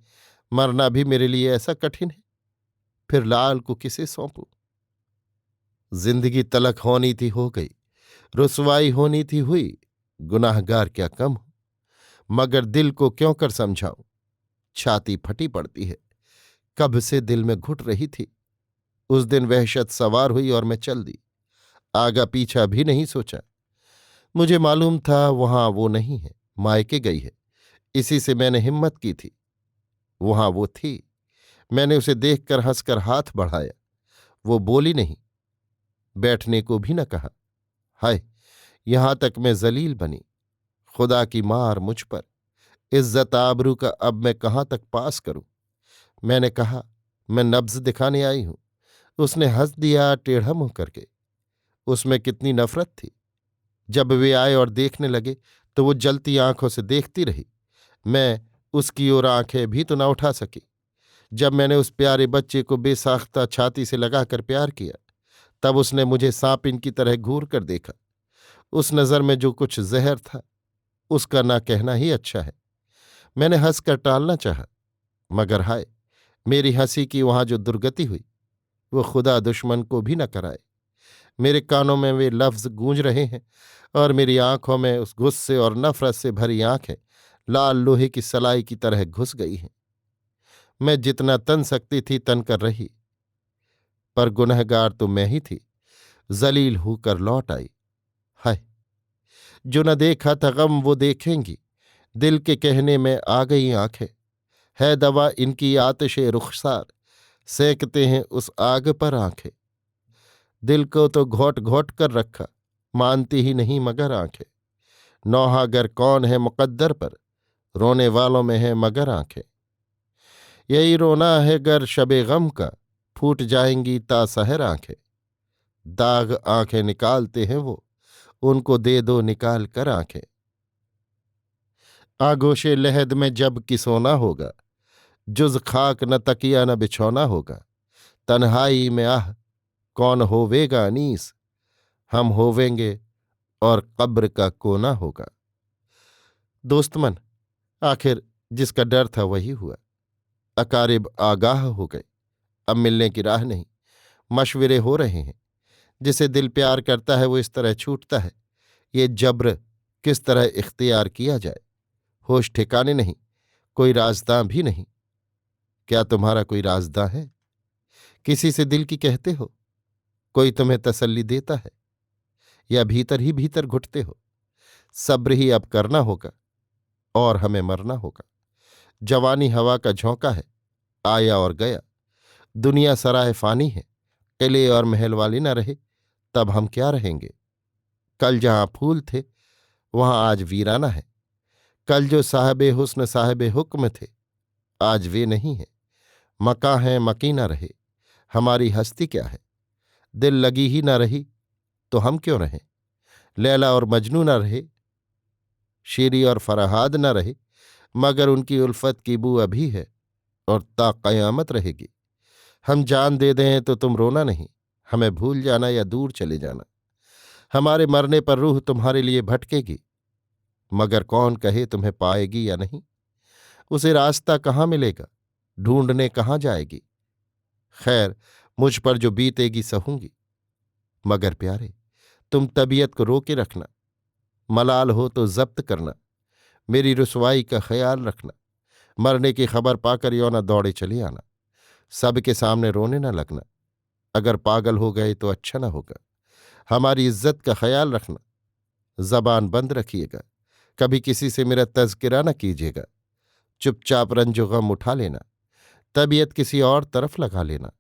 मरना भी मेरे लिए ऐसा कठिन है। फिर लाल को किसे सौंपूं? जिंदगी तलक होनी थी हो गई, रुसवाई होनी थी हुई। गुनाहगार क्या कम हूं, मगर दिल को क्यों कर समझाऊं? छाती फटी पड़ती है। कब से दिल में घुट रही थी। उस दिन वहशत सवार हुई और मैं चल दी। आगा पीछा भी नहीं सोचा। मुझे मालूम था वहां वो नहीं है, मायके गई है। इसी से मैंने हिम्मत की थी। वहां वो थी। मैंने उसे देखकर हंसकर हाथ बढ़ाया। वो बोली नहीं, बैठने को भी न कहा। हाय, यहां तक मैं जलील बनी। खुदा की मार मुझ पर। इज्जत आबरू का अब मैं कहाँ तक पास करूं? मैंने कहा, मैं नब्ज दिखाने आई हूं। उसने हंस दिया टेढ़ा मुंह करके। उसमें कितनी नफरत थी। जब वे आए और देखने लगे तो वो जलती आंखों से देखती रही। मैं उसकी ओर आंखें भी तो न उठा सकी। जब मैंने उस प्यारे बच्चे को बेसाख्ता छाती से लगाकर प्यार किया, तब उसने मुझे सांपिन की तरह घूर कर देखा। उस नज़र में जो कुछ जहर था, उसका ना कहना ही अच्छा है। मैंने हंसकर टालना चाहा, मगर हाय, मेरी हंसी की वहां जो दुर्गति हुई, वो खुदा दुश्मन को भी न कराए। मेरे कानों में वे लफ्ज गूंज रहे हैं और मेरी आंखों में उस गुस्से और नफरत से भरी आंखें लाल लोहे की सलाई की तरह घुस गई हैं। मैं जितना तन सकती थी तन कर रही, पर गुनहगार तो मैं ही थी। जलील होकर लौट आई। हाय, जो न देखा था गम वो देखेंगी। दिल के कहने में आ गई आंखें। है दवा इनकी आतिशे रुखसार, सेंकते हैं उस आग पर आंखें। दिल को तो घोट घोट कर रखा, मानती ही नहीं मगर आंखें। नौहागर कौन है मुकद्दर पर, रोने वालों में है मगर आंखें। यही रोना है गर शबे गम का, फूट जाएंगी तासहर आंखें। दाग आंखें निकालते हैं वो, उनको दे दो निकाल कर आंखें। आगोशे लहद में जब कि सोना होगा, जुज खाक न तकिया न बिछौना होगा। तन्हाई में आह, कौन होवेगा अनीस, हम होवेंगे और कब्र का कोना होगा। दोस्तमन, आखिर जिसका डर था वही हुआ। अकारिब आगाह हो गए। अब मिलने की राह नहीं, मशवरे हो रहे हैं। जिसे दिल प्यार करता है वो इस तरह छूटता है। ये जब्र किस तरह इख्तियार किया जाए? होश ठिकाने नहीं, कोई राजदां भी नहीं। क्या तुम्हारा कोई राजदां है? किसी से दिल की कहते हो? कोई तुम्हें तसल्ली देता है? या भीतर ही भीतर घुटते हो? सब्र ही अब करना होगा और हमें मरना होगा। जवानी हवा का झोंका है, आया और गया। दुनिया सराय फानी है, किले और महल वाली न रहे तब हम क्या रहेंगे? कल जहां फूल थे वहां आज वीराना है। कल जो साहिबे हुस्न साहिबे हुक्म थे, आज वे नहीं है। मकां है मकीना रहे, हमारी हस्ती क्या है? दिल लगी ही न रही तो हम क्यों रहें? लैला और मजनू न रहे, शेरी और फरहाद न रहे, मगर उनकी उल्फत की बू अभी है और ता कयामत रहेगी। हम जान दे दें तो तुम रोना नहीं, हमें भूल जाना या दूर चले जाना। हमारे मरने पर रूह तुम्हारे लिए भटकेगी, मगर कौन कहे तुम्हें पाएगी या नहीं? उसे रास्ता कहाँ मिलेगा, ढूंढने कहाँ जाएगी? खैर, मुझ पर जो बीतेगी सहूंगी। मगर प्यारे, तुम तबीयत को रोके रखना। मलाल हो तो जब्त करना। मेरी रुसवाई का ख्याल रखना। मरने की खबर पाकर यो न दौड़े चले आना। सबके सामने रोने न लगना। अगर पागल हो गए तो अच्छा न होगा। हमारी इज्जत का ख्याल रखना। जबान बंद रखिएगा। कभी किसी से मेरा तज़किरा न कीजिएगा। चुपचाप रंजो गम उठा लेना। तबीयत किसी और तरफ लगा लेना।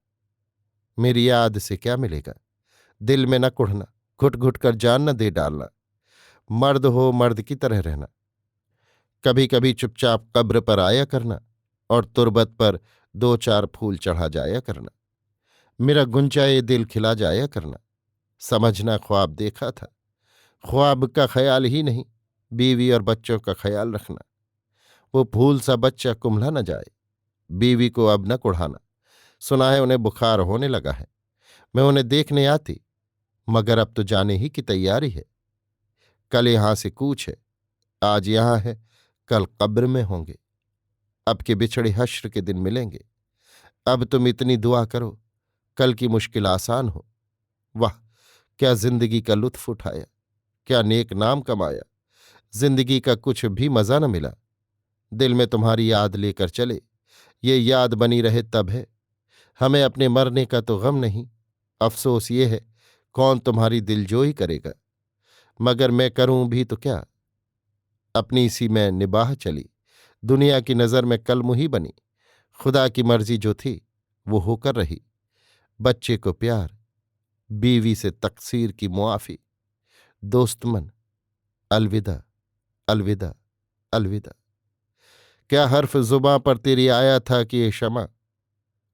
मेरी याद से क्या मिलेगा? दिल में न कुढ़ना, घुट घुट कर जान न दे डालना। मर्द हो मर्द की तरह रहना। कभी कभी चुपचाप कब्र पर आया करना और तुरबत पर दो चार फूल चढ़ा जाया करना। मेरा गुंजाए दिल खिला जाया करना। समझना ख्वाब देखा था, ख्वाब का ख्याल ही नहीं, बीवी और बच्चों का ख्याल रखना। वो फूल सा बच्चा कुम्हला न जाए। बीवी को अब न कुढ़ाना, सुना है उन्हें बुखार होने लगा है। मैं उन्हें देखने आती, मगर अब तो जाने ही की तैयारी है। कल यहां से कूच है, आज यहां है, कल कब्र में होंगे। अब के बिछड़े हश्र के दिन मिलेंगे। अब तुम इतनी दुआ करो, कल की मुश्किल आसान हो। वाह, क्या जिंदगी का लुत्फ उठाया, क्या नेक नाम कमाया। जिंदगी का कुछ भी मजा न मिला। दिल में तुम्हारी याद लेकर चले, ये याद बनी रहे तब है। हमें अपने मरने का तो गम नहीं, अफसोस ये है कौन तुम्हारी दिलजोई करेगा। मगर मैं करूं भी तो क्या, अपनी इसी में निबाह चली। दुनिया की नज़र में कलमुही बनी। खुदा की मर्जी जो थी वो होकर रही। बच्चे को प्यार, बीवी से तकसीर की मुआफी। दोस्तमन, अलविदा, अलविदा, अलविदा। क्या हर्फ जुबां पर तेरी आया था कि ये शमा,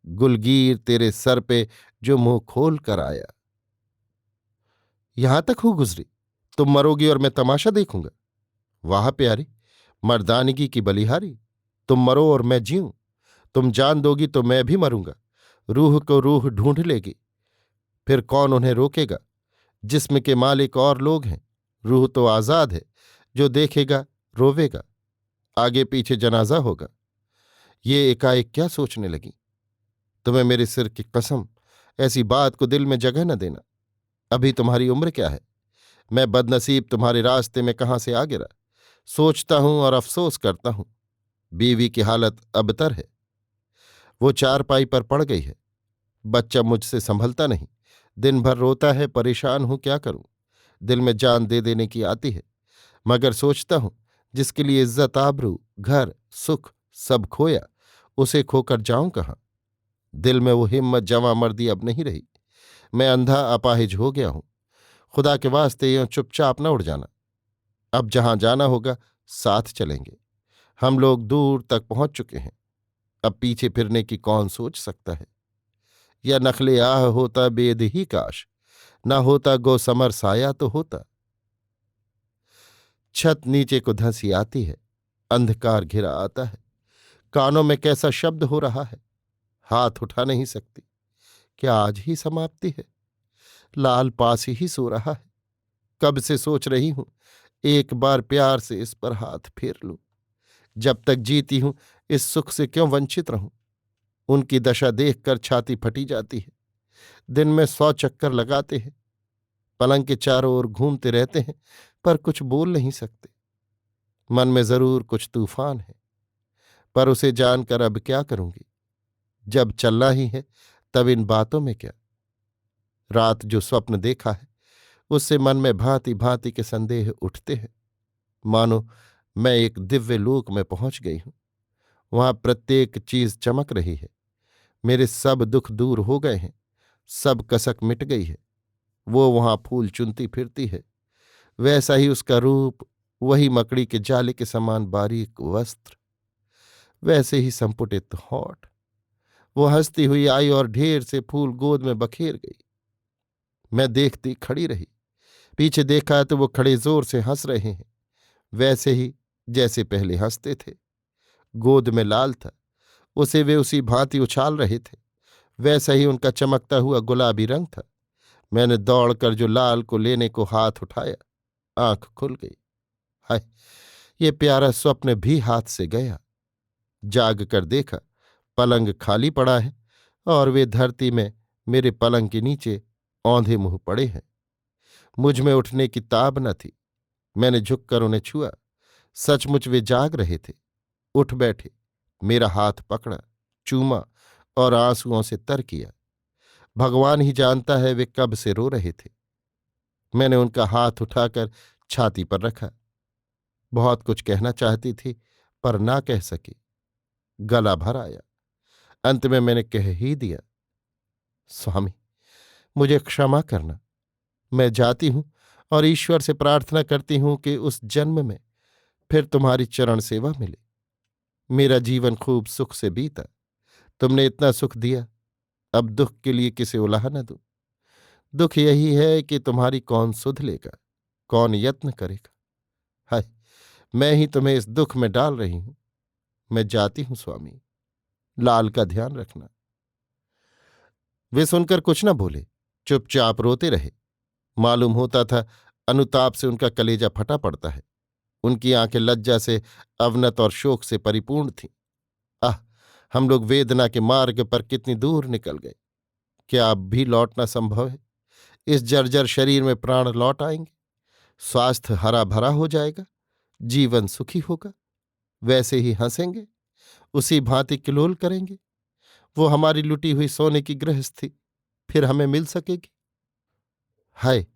गुलगीर तेरे सर पे जो मुंह खोल कर आया। यहां तक हो गुजरी, तुम मरोगी और मैं तमाशा देखूंगा। वाह प्यारी, मर्दानगी की बलिहारी। तुम मरो और मैं जीऊं, तुम जान दोगी तो मैं भी मरूंगा। रूह को रूह ढूंढ लेगी, फिर कौन उन्हें रोकेगा। जिस्म के मालिक और लोग हैं, रूह तो आजाद है। जो देखेगा रोवेगा, आगे पीछे जनाजा होगा। ये एकाएक क्या सोचने लगी। तुम्हें मेरे सिर की कसम, ऐसी बात को दिल में जगह न देना। अभी तुम्हारी उम्र क्या है। मैं बदनसीब तुम्हारे रास्ते में कहाँ से आ गिरा। सोचता हूं और अफसोस करता हूं। बीवी की हालत अबतर है, वो चारपाई पर पड़ गई है। बच्चा मुझसे संभलता नहीं, दिन भर रोता है। परेशान हूं, क्या करूं। दिल में जान दे देने की आती है, मगर सोचता हूं जिसके लिए इज्जत आबरू घर सुख सब खोया, उसे खोकर जाऊं कहां। दिल में वो हिम्मत जवां मर्दी अब नहीं रही। मैं अंधा अपाहिज हो गया हूं। खुदा के वास्ते यूं चुपचाप न उड़ जाना। अब जहां जाना होगा साथ चलेंगे। हम लोग दूर तक पहुंच चुके हैं, अब पीछे फिरने की कौन सोच सकता है। या नखले आह होता बेद ही काश, ना होता गो समर साया तो होता। छत नीचे को धंसी आती है, अंधकार घिरा आता है। कानों में कैसा शब्द हो रहा है, हाथ उठा नहीं सकती। क्या आज ही समाप्ति है। लाल पास ही सो रहा है। कब से सोच रही हूं एक बार प्यार से इस पर हाथ फेर लूं। जब तक जीती हूं इस सुख से क्यों वंचित रहूं। उनकी दशा देखकर छाती फटी जाती है। दिन में 100 चक्कर लगाते हैं, पलंग के चारों ओर घूमते रहते हैं, पर कुछ बोल नहीं सकते। मन में जरूर कुछ तूफान है, पर उसे जानकर अब क्या करूंगी। जब चलना ही है तब इन बातों में क्या। रात जो स्वप्न देखा है उससे मन में भांति भांति के संदेह उठते हैं। मानो मैं एक दिव्य लोक में पहुंच गई हूं। वहां प्रत्येक चीज चमक रही है। मेरे सब दुख दूर हो गए हैं, सब कसक मिट गई है। वो वहां फूल चुनती फिरती है, वैसा ही उसका रूप, वही मकड़ी के जाले के समान बारीक वस्त्र, वैसे ही संपुटित होठ। वो हंसती हुई आई और ढेर से फूल गोद में बखेर गई। मैं देखती खड़ी रही। पीछे देखा तो वो खड़े जोर से हंस रहे हैं, वैसे ही जैसे पहले हंसते थे। गोद में लाल था, उसे वे उसी भांति उछाल रहे थे, वैसा ही उनका चमकता हुआ गुलाबी रंग था। मैंने दौड़कर जो लाल को लेने को हाथ उठाया, आंख खुल गई। हाय, ये प्यारा स्वप्न भी हाथ से गया। जाग कर देखा, पलंग खाली पड़ा है और वे धरती में मेरे पलंग के नीचे औंधे मुंह पड़े हैं। मुझ में उठने की ताब न थी। मैंने झुककर उन्हें छुआ। सचमुच वे जाग रहे थे। उठ बैठे, मेरा हाथ पकड़ा, चूमा और आंसुओं से तर किया। भगवान ही जानता है वे कब से रो रहे थे। मैंने उनका हाथ उठाकर छाती पर रखा। बहुत कुछ कहना चाहती थी, पर ना कह सकी। गला भर आया। अंत में मैंने कह ही दिया, स्वामी, मुझे क्षमा करना। मैं जाती हूं और ईश्वर से प्रार्थना करती हूं कि उस जन्म में फिर तुम्हारी चरण सेवा मिले। मेरा जीवन खूब सुख से बीता। तुमने इतना सुख दिया, अब दुख के लिए किसे उलाह न दूं। दुख यही है कि तुम्हारी कौन सुध लेगा, कौन यत्न करेगा। हाय, मैं ही तुम्हें इस दुख में डाल रही हूं। मैं जाती हूं स्वामी, लाल का ध्यान रखना। वे सुनकर कुछ न बोले, चुपचाप रोते रहे। मालूम होता था अनुताप से उनका कलेजा फटा पड़ता है। उनकी आंखें लज्जा से अवनत और शोक से परिपूर्ण थीं। आह, हम लोग वेदना के मार्ग पर कितनी दूर निकल गए। क्या अब भी लौटना संभव है? इस जर्जर शरीर में प्राण लौट आएंगे? स्वास्थ्य हरा भरा हो जाएगा, जीवन सुखी होगा, वैसे ही हंसेंगे, उसी भांति किलोल करेंगे। वो हमारी लुटी हुई सोने की गृहस्थी फिर हमें मिल सकेगी? हाय,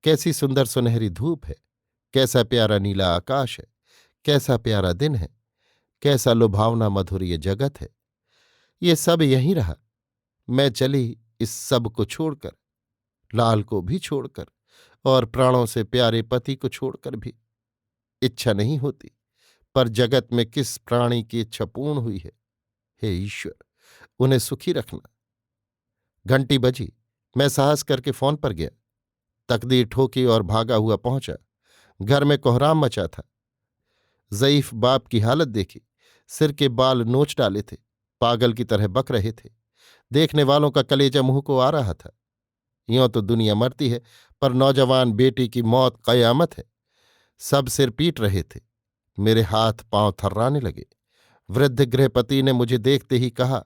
कैसी सुंदर सुनहरी धूप है, कैसा प्यारा नीला आकाश है, कैसा प्यारा दिन है, कैसा लुभावना मधुर ये जगत है। ये सब यहीं रहा, मैं चली इस सब को छोड़कर, लाल को भी छोड़कर, और प्राणों से प्यारे पति को छोड़कर भी। इच्छा नहीं होती, पर जगत में किस प्राणी की इच्छा पूर्ण हुई है। हे ईश्वर, उन्हें सुखी रखना। घंटी बजी। मैं साहस करके फोन पर गया। तकदीर ठोकी और भागा हुआ पहुंचा। घर में कोहराम मचा था। ज़ईफ बाप की हालत देखी। सिर के बाल नोच डाले थे, पागल की तरह बक रहे थे। देखने वालों का कलेजा मुंह को आ रहा था। यों तो दुनिया मरती है, पर नौजवान बेटी की मौत कयामत है। सब सिर पीट रहे थे। मेरे हाथ पांव थर्राने लगे। वृद्ध गृहपति ने मुझे देखते ही कहा,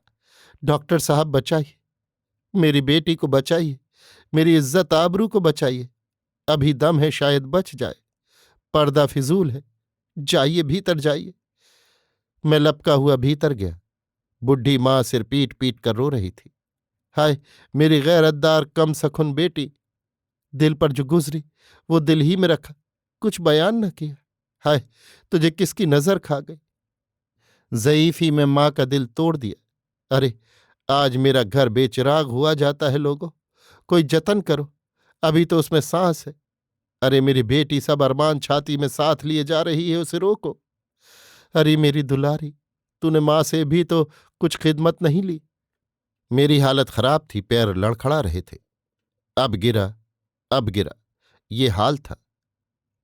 डॉक्टर साहब बचाइए, मेरी बेटी को बचाइए, मेरी इज्जत आबरू को बचाइए। अभी दम है, शायद बच जाए। पर्दा फिजूल है, जाइए भीतर जाइए। मैं लपका हुआ भीतर गया। बुढ़ी मां सिर पीट पीट कर रो रही थी। हाय, मेरी गैरतदार कम सखुन बेटी, दिल पर जो गुजरी वो दिल ही में रखा, कुछ बयान न किया। हाय, तुझे किसकी नजर खा गई। ज़ईफी में मां का दिल तोड़ दिया। अरे, आज मेरा घर बेचिराग हुआ जाता है। लोगों, कोई जतन करो, अभी तो उसमें सांस है। अरे मेरी बेटी, सब अरमान छाती में साथ लिए जा रही है, उसे रोको। अरे मेरी दुलारी, तूने मां से भी तो कुछ खिदमत नहीं ली। मेरी हालत खराब थी, पैर लड़खड़ा रहे थे। अब गिरा, अब गिरा, ये हाल था।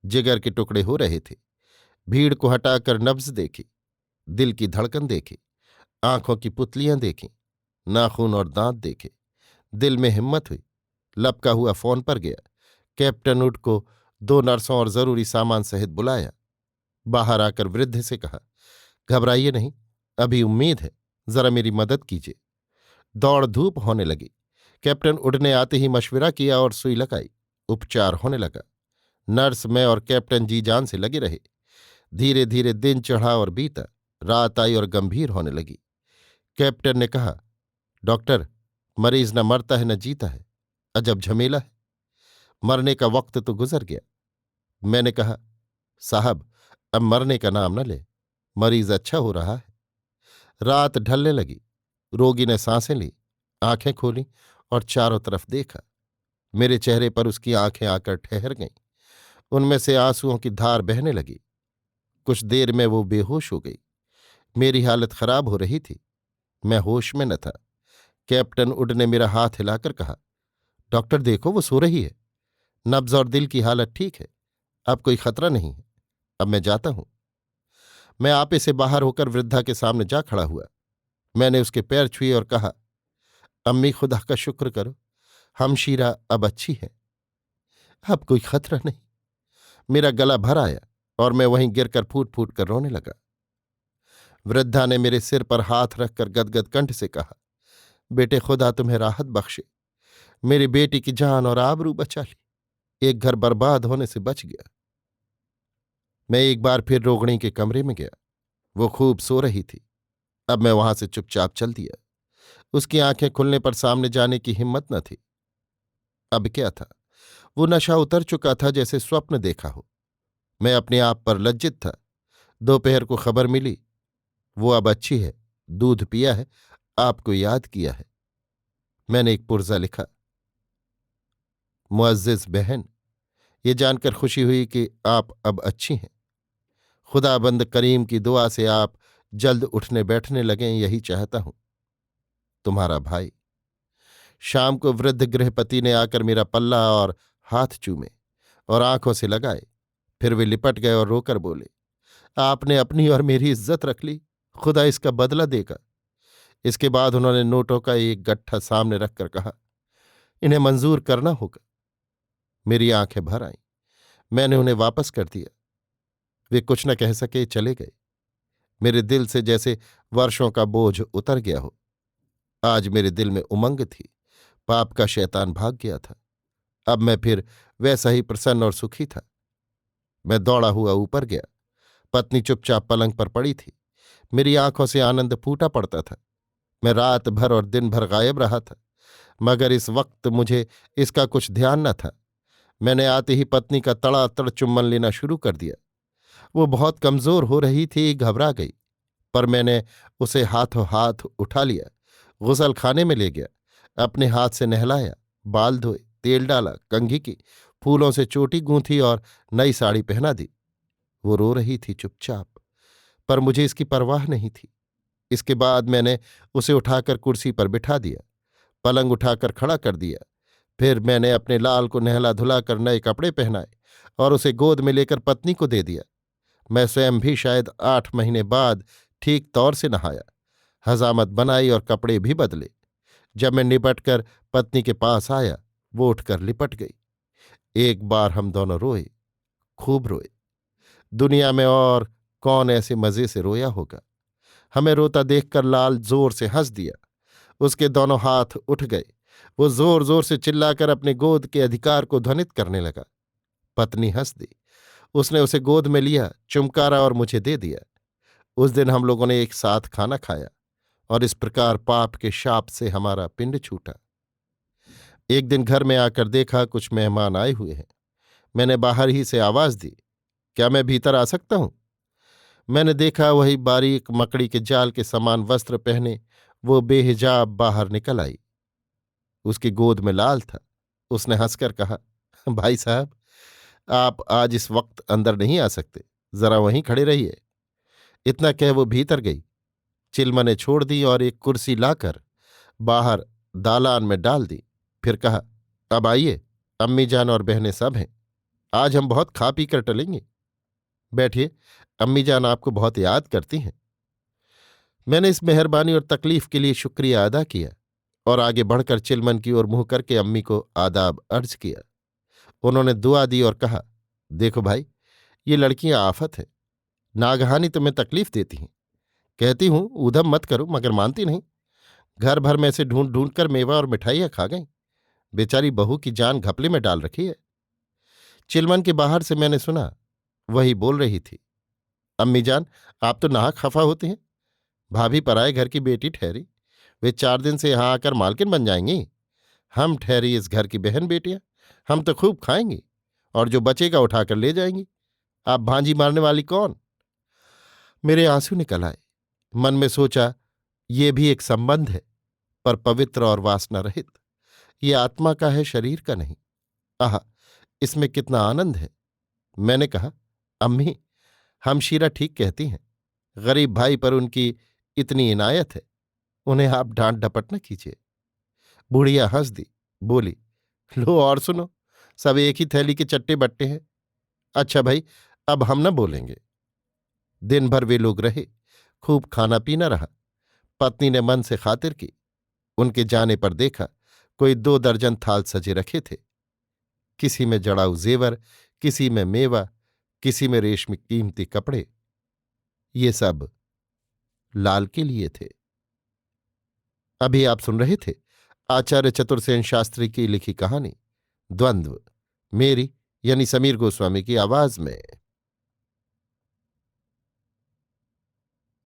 जिगर के टुकड़े हो रहे थे। भीड़ को हटाकर नब्ज देखी, दिल की धड़कन देखी, आंखों की पुतलियां देखीं, नाखून और दांत देखे। दिल में हिम्मत हुई। लपका हुआ फोन पर गया। कैप्टन उड को 2 नर्सों और जरूरी सामान सहित बुलाया। बाहर आकर वृद्ध से कहा, घबराइए नहीं, अभी उम्मीद है, जरा मेरी मदद कीजिए। दौड़ धूप होने लगी। कैप्टन उड ने आते ही मशविरा किया और सुई लगाई। उपचार होने लगा। नर्स, मैं और कैप्टन जी जान से लगे रहे। धीरे धीरे दिन चढ़ा और बीता। रात आई और गंभीर होने लगी। कैप्टन ने कहा, डॉक्टर, मरीज न मरता है न जीता है, अजब झमेला है। मरने का वक्त तो गुजर गया। मैंने कहा, साहब, अब मरने का नाम न ले, मरीज अच्छा हो रहा है। रात ढलने लगी। रोगी ने सांसें ली, आंखें खोली और चारों तरफ देखा। मेरे चेहरे पर उसकी आंखें आकर ठहर गईं। उनमें से आंसुओं की धार बहने लगी। कुछ देर में वो बेहोश हो गई। मेरी हालत खराब हो रही थी। मैं होश में न था। कैप्टन उड ने मेरा हाथ हिलाकर कहा, डॉक्टर देखो, वो सो रही है। नब्ज और दिल की हालत ठीक है, अब कोई खतरा नहीं है। अब मैं जाता हूं। मैं आपे से बाहर होकर वृद्धा के सामने जा खड़ा हुआ। मैंने उसके पैर छुए और कहा, अम्मी, खुदा का शुक्र करो, हमशीरा अब अच्छी है, अब कोई खतरा नहीं। मेरा गला भर आया और मैं वहीं गिरकर फूट फूट कर रोने लगा। वृद्धा ने मेरे सिर पर हाथ रखकर गदगद कंठ से कहा, बेटे, खुदा तुम्हें राहत बख्शे। मेरी बेटी की जान और आबरू बचा ली। एक घर बर्बाद होने से बच गया। मैं एक बार फिर रोगणी के कमरे में गया। वो खूब सो रही थी। अब मैं वहां से चुपचाप चल दिया। उसकी आंखें खुलने पर सामने जाने की हिम्मत न थी। अब क्या था, वो नशा उतर चुका था, जैसे स्वप्न देखा हो। मैं अपने आप पर लज्जित था। दोपहर को खबर मिली, वो अब अच्छी है, दूध पिया है, आपको याद किया है। मैंने एक पुर्जा लिखा, मुअज़्ज़िज़ बहन, ये जानकर खुशी हुई कि आप अब अच्छी हैं। खुदाबंद करीम की दुआ से आप जल्द उठने बैठने लगें, यही चाहता हूं। तुम्हारा भाई। शाम को वृद्ध गृहपति ने आकर मेरा पल्ला और हाथ चूमे और आंखों से लगाए। फिर वे लिपट गए और रोकर बोले, आपने अपनी और मेरी इज्जत रख ली, खुदा इसका बदला देगा। इसके बाद उन्होंने नोटों का एक गट्ठा सामने रखकर कहा, इन्हें मंजूर करना होगा। मेरी आंखें भर आईं। मैंने उन्हें वापस कर दिया। वे कुछ न कह सके, चले गए। मेरे दिल से जैसे वर्षों का बोझ उतर गया हो। आज मेरे दिल में उमंग थी। पाप का शैतान भाग गया था। अब मैं फिर वैसा ही प्रसन्न और सुखी था। मैं दौड़ा हुआ ऊपर गया। पत्नी चुपचाप पलंग पर पड़ी थी। मेरी आंखों से आनंद फूटा पड़ता था। मैं रात भर और दिन भर गायब रहा था, मगर इस वक्त मुझे इसका कुछ ध्यान न था। मैंने आते ही पत्नी का तड़ातड़ चुम्बन लेना शुरू कर दिया। वो बहुत कमजोर हो रही थी, घबरा गई, पर मैंने उसे हाथों हाथ उठा लिया, गुसल खाने में ले गया, अपने हाथ से नहलाया, बाल धोए, तेल डाला, कंघी की, फूलों से चोटी गूंथी और नई साड़ी पहना दी। वो रो रही थी चुपचाप, पर मुझे इसकी परवाह नहीं थी। इसके बाद मैंने उसे उठाकर कुर्सी पर बिठा दिया, पलंग उठाकर खड़ा कर दिया। फिर मैंने अपने लाल को नहला धुलाकर नए कपड़े पहनाए और उसे गोद में लेकर पत्नी को दे दिया। मैं स्वयं भी शायद 8 महीने बाद ठीक तौर से नहाया, हजामत बनाई और कपड़े भी बदले। जब मैं निपटकर पत्नी के पास आया, वो उठकर लिपट गई। एक बार हम दोनों रोए, खूब रोए। दुनिया में और कौन ऐसे मजे से रोया होगा। हमें रोता देखकर लाल जोर से हंस दिया। उसके दोनों हाथ उठ गए। वो जोर जोर से चिल्लाकर अपने गोद के अधिकार को ध्वनित करने लगा। पत्नी हंस दी। उसने उसे गोद में लिया, चुमकारा और मुझे दे दिया। उस दिन हम लोगों ने एक साथ खाना खाया और इस प्रकार पाप के शाप से हमारा पिंड छूटा। एक दिन घर में आकर देखा कुछ मेहमान आए हुए हैं। मैंने बाहर ही से आवाज दी, क्या मैं भीतर आ सकता हूं? मैंने देखा वही बारीक मकड़ी के जाल के समान वस्त्र पहने वो बेहिजाब बाहर निकल आई। उसकी गोद में लाल था। उसने हंसकर कहा, भाई साहब, आप आज इस वक्त अंदर नहीं आ सकते, जरा वहीं खड़े रहिए। इतना कह वो भीतर गई, चिलमने छोड़ दी और एक कुर्सी लाकर बाहर दालान में डाल दी। फिर कहा, अब आइए, अम्मी जान और बहनें सब हैं, आज हम बहुत खा पी कर टलेंगे। बैठिए, अम्मी जान आपको बहुत याद करती हैं। मैंने इस मेहरबानी और तकलीफ के लिए शुक्रिया अदा किया और आगे बढ़कर चिलमन की ओर मुंह करके अम्मी को आदाब अर्ज किया। उन्होंने दुआ दी और कहा, देखो भाई, ये लड़कियां आफत है, नागहानी तुम्हें तकलीफ देती हैं। कहती हूं ऊधम मत करो, मगर मानती नहीं। घर भर में से ढूंढ ढूंढ कर मेवा और मिठाइयां खा गईं। बेचारी बहू की जान घपले में डाल रखी है। चिलमन के बाहर से मैंने सुना, वही बोल रही थी, अम्मी जान, आप तो नाहक खफा होते हैं। भाभी पराए घर की बेटी ठहरी, वे 4 दिन से यहां आकर मालकिन बन जाएंगी। हम ठहरी इस घर की बहन बेटियां, हम तो खूब खाएंगी और जो बचेगा उठाकर ले जाएंगी। आप भांजी मारने वाली कौन? मेरे आंसू निकल आए। मन में सोचा, ये भी एक संबंध है, पर पवित्र और वासना रहित। ये आत्मा का है, शरीर का नहीं। आह, इसमें कितना आनंद है। मैंने कहा, अम्मी, हमशीरा ठीक कहती हैं। गरीब भाई पर उनकी इतनी इनायत है, उन्हें आप डांट डपट न कीजिए। बुढ़िया हंस दी, बोली, लो और सुनो, सब एक ही थैली के चट्टे बट्टे हैं। अच्छा भाई, अब हम न बोलेंगे। दिन भर वे लोग रहे, खूब खाना पीना रहा। पत्नी ने मन से खातिर की। उनके जाने पर देखा, कोई 2 दर्जन थाल सजे रखे थे। किसी में जड़ाऊ जेवर, किसी में मेवा, किसी में रेशमी कीमती कपड़े। ये सब लाल के लिए थे। अभी आप सुन रहे थे आचार्य चतुर्सेन शास्त्री की लिखी कहानी द्वंद्व, मेरी यानी समीर गोस्वामी की आवाज में।